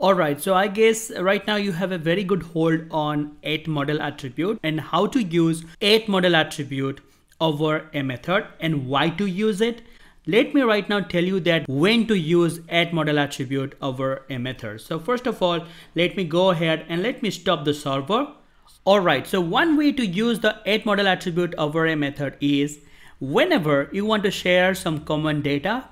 Alright, so I guess right now you have a very good hold on add model attribute and how to use add model attribute over a method and why to use it. Let me right now tell you that when to use add model attribute over a method. So first of all, let me go ahead and let me stop the server. Alright, so one way to use the add model attribute over a method is whenever you want to share some common data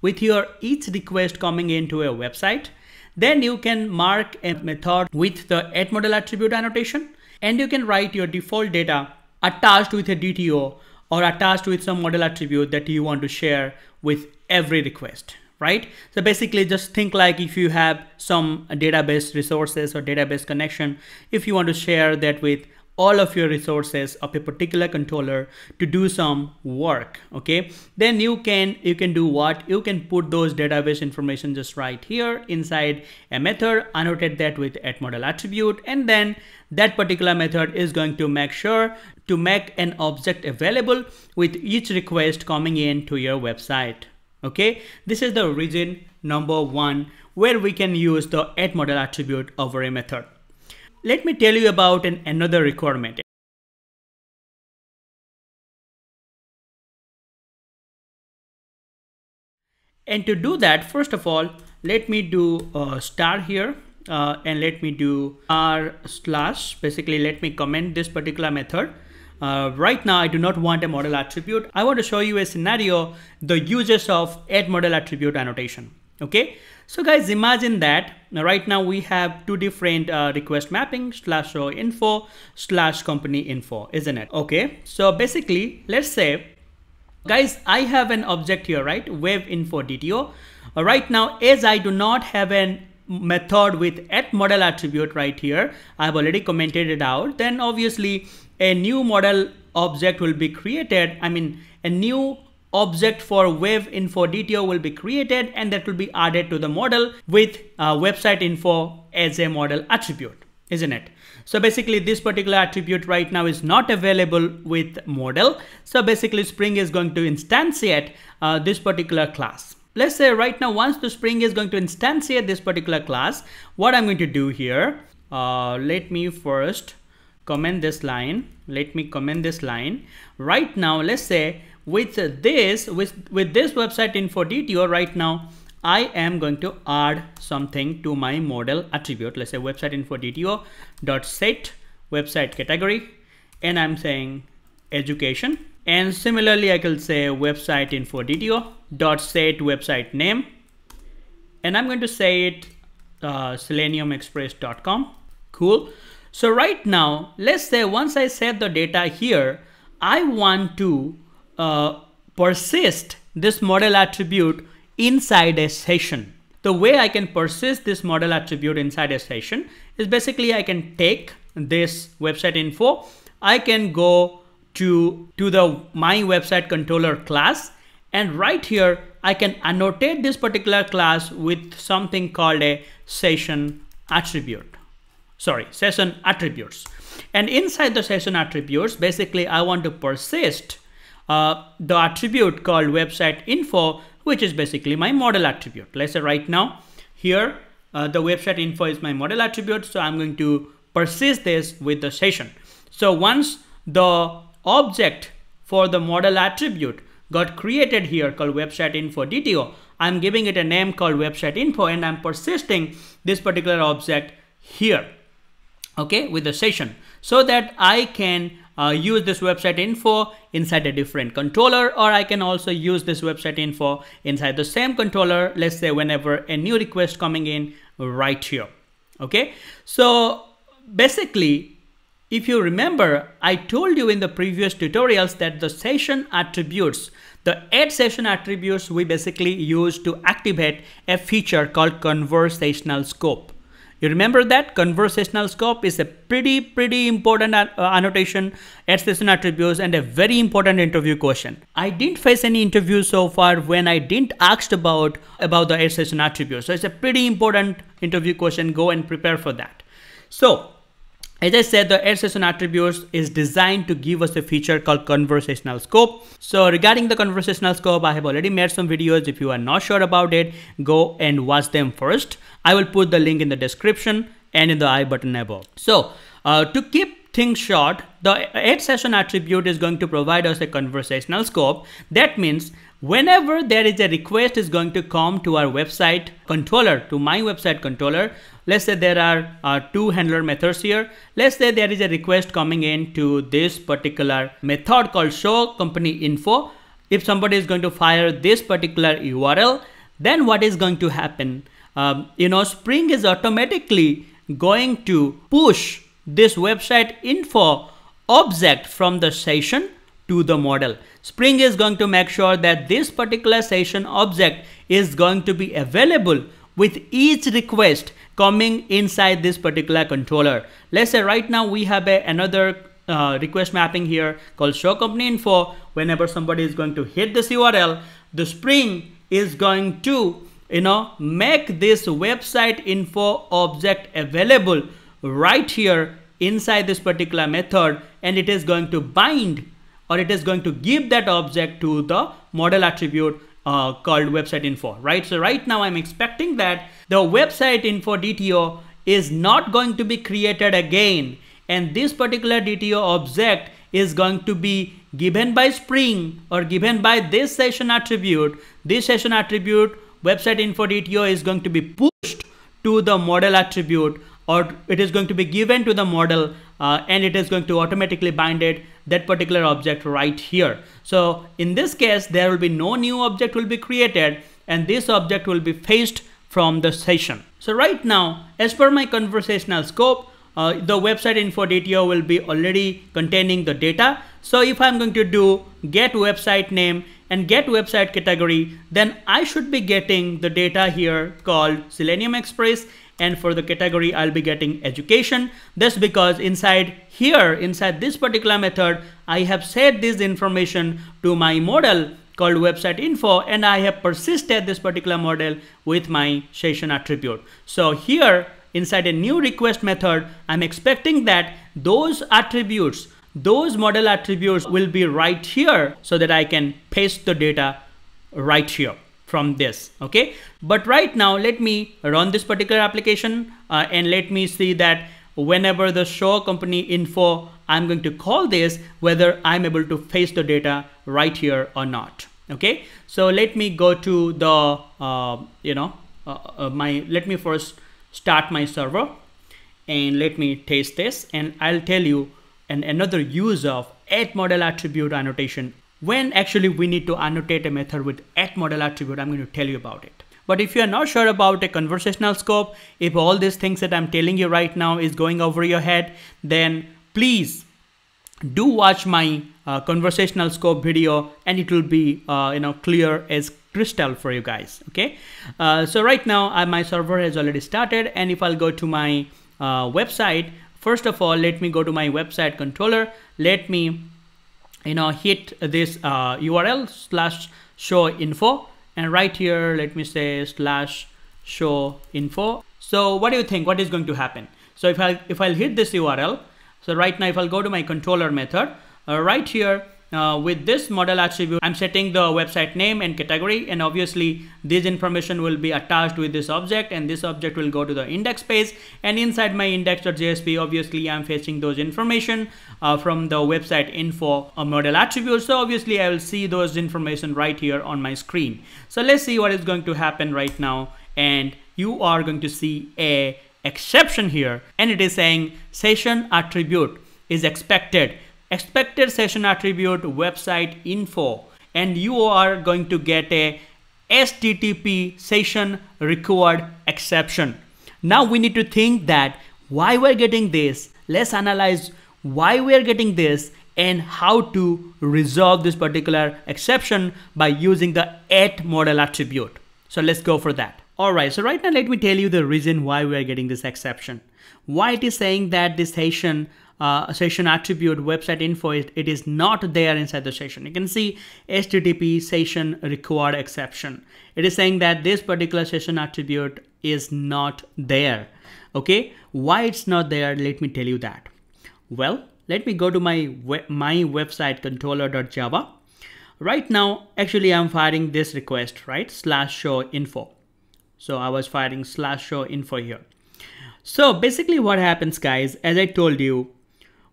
with your each request coming into a website, then you can mark a method with the add model attribute annotation, and you can write your default data attached with a DTO or attached with some model attribute that you want to share with every request, right? So basically just think like if you have some database resources or database connection, if you want to share that with all of your resources of a particular controller to do some work, okay, then you can do what? You can put those database information just right here inside a method, annotate that with add model attribute, and then that particular method is going to make sure to make an object available with each request coming in to your website. Okay, this is the reason number one where we can use the add model attribute over a method. Let me tell you about another requirement. And to do that, first of all, let me do star here and let me do r slash. Basically, let me comment this particular method. Right now, I do not want a model attribute. I want to show you a scenario, the uses of add model attribute annotation. Okay, so guys, imagine that right now we have two different request mapping /show info /company info, isn't it? Okay, so basically, let's say, guys, I have an object here, right? Web info DTO. Right now, as I do not have a method with add model attribute right here, I've already commented it out. Then obviously a new model object will be created. I mean, a new object for web info DTO will be created, and that will be added to the model with website info as a model attribute, isn't it? So basically this particular attribute right now is not available with model. So basically Spring is going to instantiate this particular class. Let's say right now once the Spring is going to instantiate this particular class, what I'm going to do here, let me first comment this line. Right now, let's say with this website info DTO right now, I am going to add something to my model attribute. Let's say website info DTO dot set website category, and I'm saying education. And similarly, I could say website info DTO dot set website name, and I'm going to say it seleniumexpress.com. Cool. So right now, let's say once I set the data here, I want to persist this model attribute inside a session. The way I can persist this model attribute inside a session is basically I can take this website info, I can go to the my website controller class, and right here I can annotate this particular class with something called a session attribute. Session attributes. And inside the session attributes, basically I want to persist the attribute called website info, which is basically my model attribute. Let's say right now here the website info is my model attribute, so I'm going to persist this with the session. So once the object for the model attribute got created here called website info DTO, I'm giving it a name called website info, and I'm persisting this particular object here, okay, with the session, so that I can use this website info inside a different controller, or I can also use this website info inside the same controller, let's say whenever a new request coming in right here. Okay, so basically if you remember, I told you in the previous tutorials that the session attributes, the add session attributes, we basically use to activate a feature called conversational scope. You remember that conversational scope is a pretty important annotation, add session attributes, and a very important interview question. I didn't face any interviews so far when I didn't asked about the add session attributes. So it's a pretty important interview question. Go and prepare for that. So as I said, the add session attributes is designed to give us a feature called conversational scope. So regarding the conversational scope, I have already made some videos. If you are not sure about it, go and watch them first. I will put the link in the description and in the I button above. So to keep things short, the add session attribute is going to provide us a conversational scope. That means whenever there is a request is going to come to our website controller, to my website controller, let's say there are two handler methods here. Let's say there is a request coming in to this particular method called show company info. If somebody is going to fire this particular URL, then what is going to happen? Spring is automatically going to push this website info object from the session to the model. Spring is going to make sure that this particular session object is going to be available with each request coming inside this particular controller. Let's say right now we have another request mapping here called show company info. Whenever somebody is going to hit this URL, the Spring is going to make this website info object available right here inside this particular method, and it is going to bind, or it is going to give that object to the model attribute called website info, right? So right now I'm expecting that the website info DTO is not going to be created again, and this particular DTO object is going to be given by Spring or given by this session attribute. This session attribute website info DTO is going to be pushed to the model attribute, or it is going to be given to the model, and it is going to automatically bind that particular object right here. So in this case, there will be no new object will be created, and this object will be fetched from the session. So right now, as per my conversational scope, the website info DTO will be already containing the data. So if I'm going to do get website name and get website category, then I should be getting the data here called Selenium Express, and for the category I'll be getting education. That's because inside this particular method, I have set this information to my model called website info, and I have persisted this particular model with my session attribute. So here inside a new request method, I'm expecting that those attributes, those model attributes will be right here so that I can paste the data right here from this. Okay, but right now let me run this particular application and let me see that whenever the show company info, I'm going to call this, whether I'm able to paste the data right here or not. Okay, so let me go to the let me first start my server and let me test this, and I'll tell you another use of @model attribute annotation. When actually we need to annotate a method with @model attribute, I'm going to tell you about it. But if you're not sure about a conversational scope, if all these things that I'm telling you right now is going over your head, then please do watch my conversational scope video, and it will be clear as crystal for you guys. Okay, so right now my server has already started, and if I'll go to my website, first of all, let me go to my website controller. Let me hit this URL /show-info, and right here let me say /show-info. So what do you think, what is going to happen? So if I'll hit this URL, so right now if I'll go to my controller method, right here with this model attribute, I'm setting the website name and category, and obviously this information will be attached with this object, and this object will go to the index page, and inside my index.jsp, obviously I'm fetching those information from the website info model attribute. So obviously I will see those information right here on my screen. So let's see what is going to happen right now, and you are going to see a exception here, and it is saying session attribute is expected session attribute website info, and you are going to get a HTTP session required exception. Now we need to think that why we're getting this. Let's analyze why we're getting this and how to resolve this particular exception by using the @model attribute. So let's go for that. Alright, so right now let me tell you the reason why we are getting this exception. Why it is saying that this session attribute website info, it is not there inside the session. You can see HTTP session required exception. It is saying that this particular session attribute is not there. Okay, why it's not there? Let me tell you that. Well, let me go to my website controller.java. Right now, actually I'm firing this request, right? /show-info. So I was firing /show-info here. So basically what happens, guys, as I told you,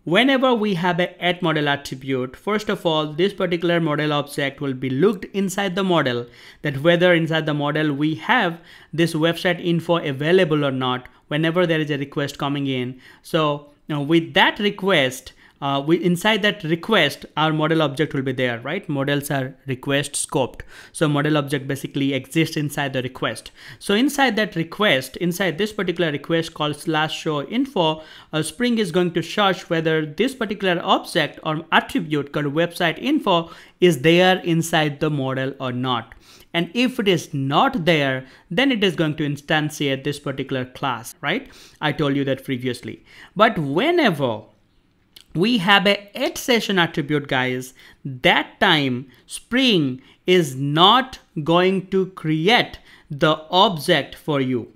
whenever we have a @model attribute, first of all, this particular model object will be looked inside the model, that whether inside the model we have this website info available or not whenever there is a request coming in. So now with that request, inside that request, our model object will be there, right? Models are request scoped. So model object basically exists inside the request. So inside that request, inside this particular request called /show-info, Spring is going to search whether this particular object or attribute called website info is there inside the model or not. And if it is not there, then it is going to instantiate this particular class, right? I told you that previously. But whenever we have a @session attribute, guys, that time Spring is not going to create the object for you.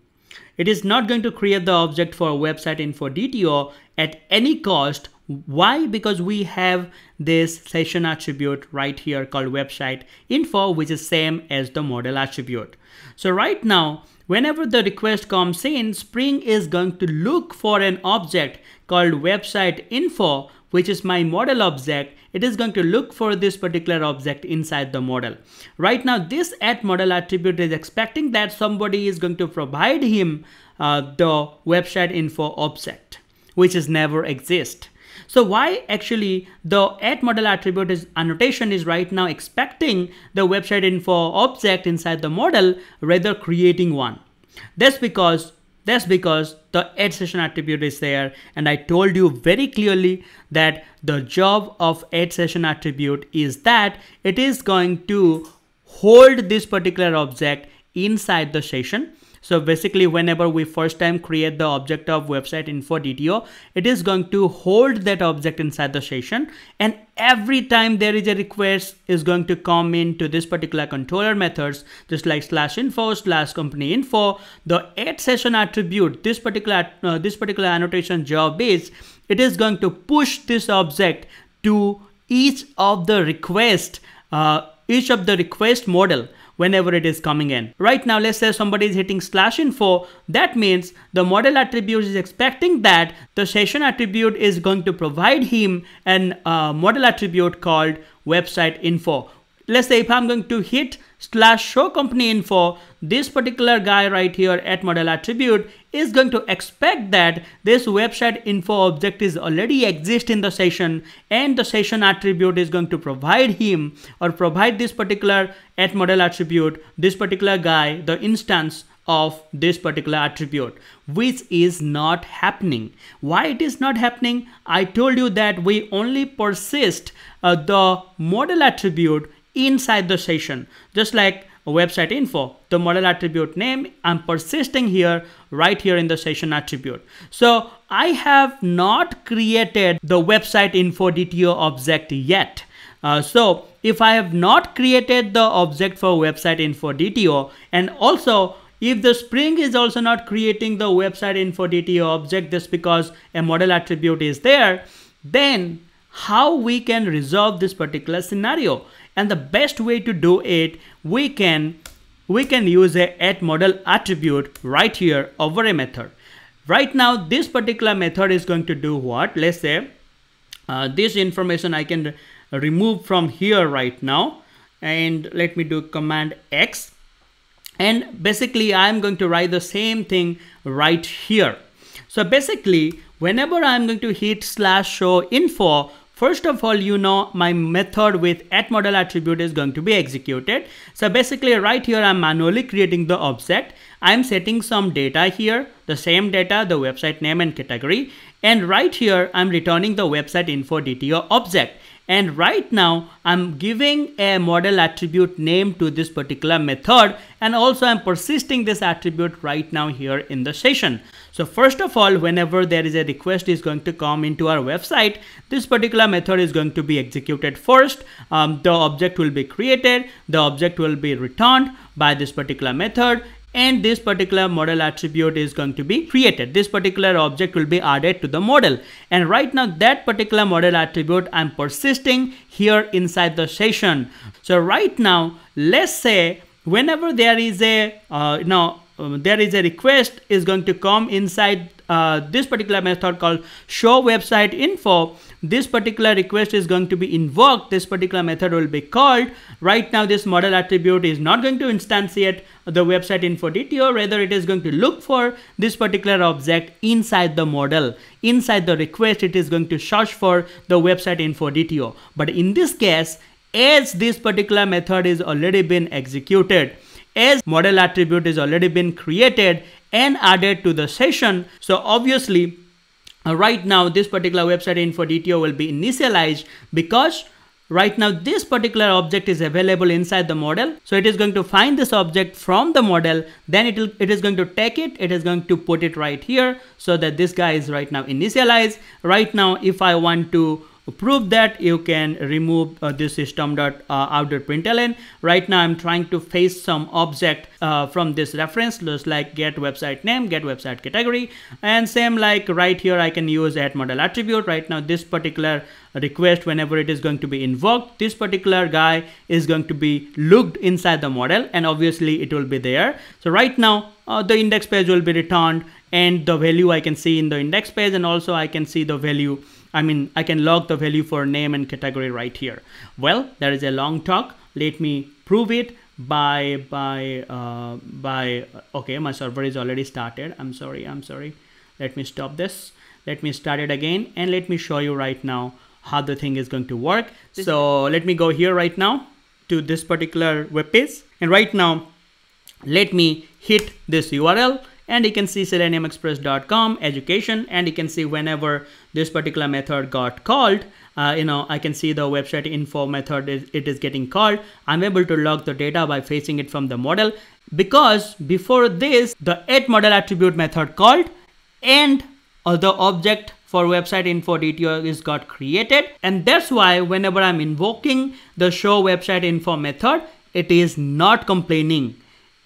It is not going to create the object for website info DTO at any cost. Why? Because we have this session attribute right here called website info, which is same as the model attribute. So right now, whenever the request comes in, Spring is going to look for an object called website info, which is my model object. It is going to look for this particular object inside the model. Right now, this @model attribute is expecting that somebody is going to provide him the website info object, which is never exist. So why actually the @model attribute is annotation is right now expecting the website info object inside the model rather creating one? That's because the @session attribute is there, and I told you very clearly that the job of @session attribute is that it is going to hold this particular object inside the session. So basically, whenever we first time create the object of website info DTO, it is going to hold that object inside the session, and every time there is a request is going to come into this particular controller methods, just like /info, /company info. The add session attribute, this particular annotation job is, it is going to push this object to each of the request model whenever it is coming in. Right now, let's say somebody is hitting /info. That means the model attribute is expecting that the session attribute is going to provide him an model attribute called website info. Let's say if I'm going to hit /show company info, this particular guy right here at model attribute is going to expect that this website info object is already exist in the session, and the session attribute is going to provide him or provide this particular at model attribute, this particular guy, the instance of this particular attribute, which is not happening. Why it is not happening? I told you that we only persist the model attribute inside the session, just like website info, the model attribute name, I'm persisting here, right here in the session attribute. So I have not created the website info DTO object yet. So if I have not created the object for website info DTO, and also if the Spring is also not creating the website info DTO object just because a model attribute is there, then how we can resolve this particular scenario? And the best way to do it, we can use a add model attribute right here over a method. Right now, this particular method is going to do what? Let's say this information I can remove from here right now, and let me do Command X, and basically I'm going to write the same thing right here. So basically, whenever I'm going to hit /show info, first of all, you know, my method with @model attribute is going to be executed. So basically right here, I'm manually creating the object. I'm setting some data here, the same data, the website name and category. And right here, I'm returning the website info DTO object. And right now, I'm giving a model attribute name to this particular method. And also I'm persisting this attribute right now here in the session. So first of all, whenever there is a request is going to come into our website, this particular method is going to be executed first. The object will be created, the object will be returned by this particular method, and this particular model attribute is going to be created. This particular object will be added to the model. And right now that particular model attribute I'm persisting here inside the session. So right now, let's say whenever there is a request is going to come inside this particular method called show website info, this particular request is going to be invoked, this particular method will be called. Right now this model attribute is not going to instantiate the website info DTO, rather it is going to look for this particular object inside the model. Inside the request, it is going to search for the website info DTO. But in this case, as this particular method is already been executed, as model attribute is already been created and added to the session, so obviously right now this particular website info DTO will be initialized, because right now this particular object is available inside the model. So it is going to find this object from the model, then it is going to take it, it is going to put it right here, so that this guy is right now initialized. Right now if I want to prove that, you can remove this system.out.println. Right now I'm trying to face some object from this reference, just like get website name, get website category, and same like right here I can use @model attribute. Right now this particular request, whenever it is going to be invoked, this particular guy is going to be looked inside the model, and obviously it will be there. So right now the index page will be returned, and the value I can see in the index page, and also I can see the value, I can log the value for name and category right here. Well, there is a long talk. Let me prove it okay, my server is already started. I'm sorry. Let me stop this. Let me start it again, and let me show you right now how the thing is going to work. So let me go here right now to this particular web page, and right now let me hit this URL, and you can see seleniumexpress.com education, and you can see whenever this particular method got called, I can see the website info method it is getting called. I'm able to log the data by fetching it from the model, because before this the add model attribute method called and the object for website info detail is got created, and that's why whenever I'm invoking the show website info method, it is not complaining.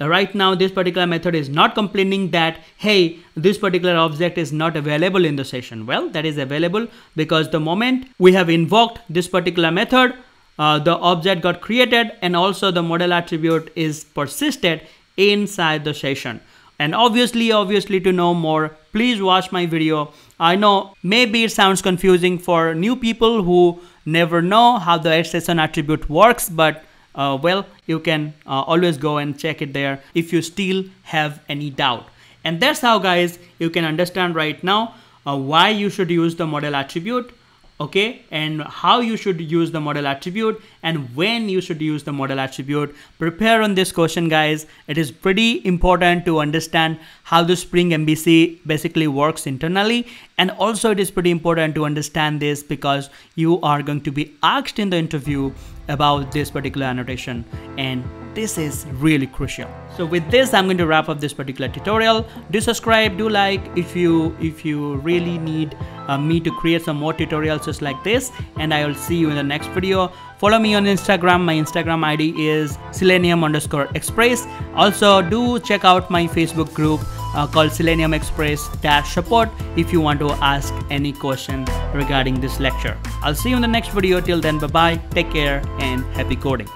Right now this particular method is not complaining that, hey, this particular object is not available in the session. Well, that is available because the moment we have invoked this particular method, the object got created and also the model attribute is persisted inside the session. And obviously to know more, please watch my video. I know maybe it sounds confusing for new people who never know how the add attribute works, but well, you can always go and check it there if you still have any doubt. And that's how, guys, you can understand right now why you should use the model attribute, okay, and how you should use the model attribute and when you should use the model attribute. Prepare on this question, guys. It is pretty important to understand how the Spring MVC basically works internally, and also it is pretty important to understand this because you are going to be asked in the interview about this particular annotation, and this is really crucial. So with this, I'm going to wrap up this particular tutorial. Do subscribe, do like if you really need me to create some more tutorials just like this, and I will see you in the next video. Follow me on Instagram. My Instagram ID is Selenium_Express. Also do check out my Facebook group called Selenium Express-support if you want to ask any question regarding this lecture. I'll see you in the next video. Till then, bye bye, take care and happy coding.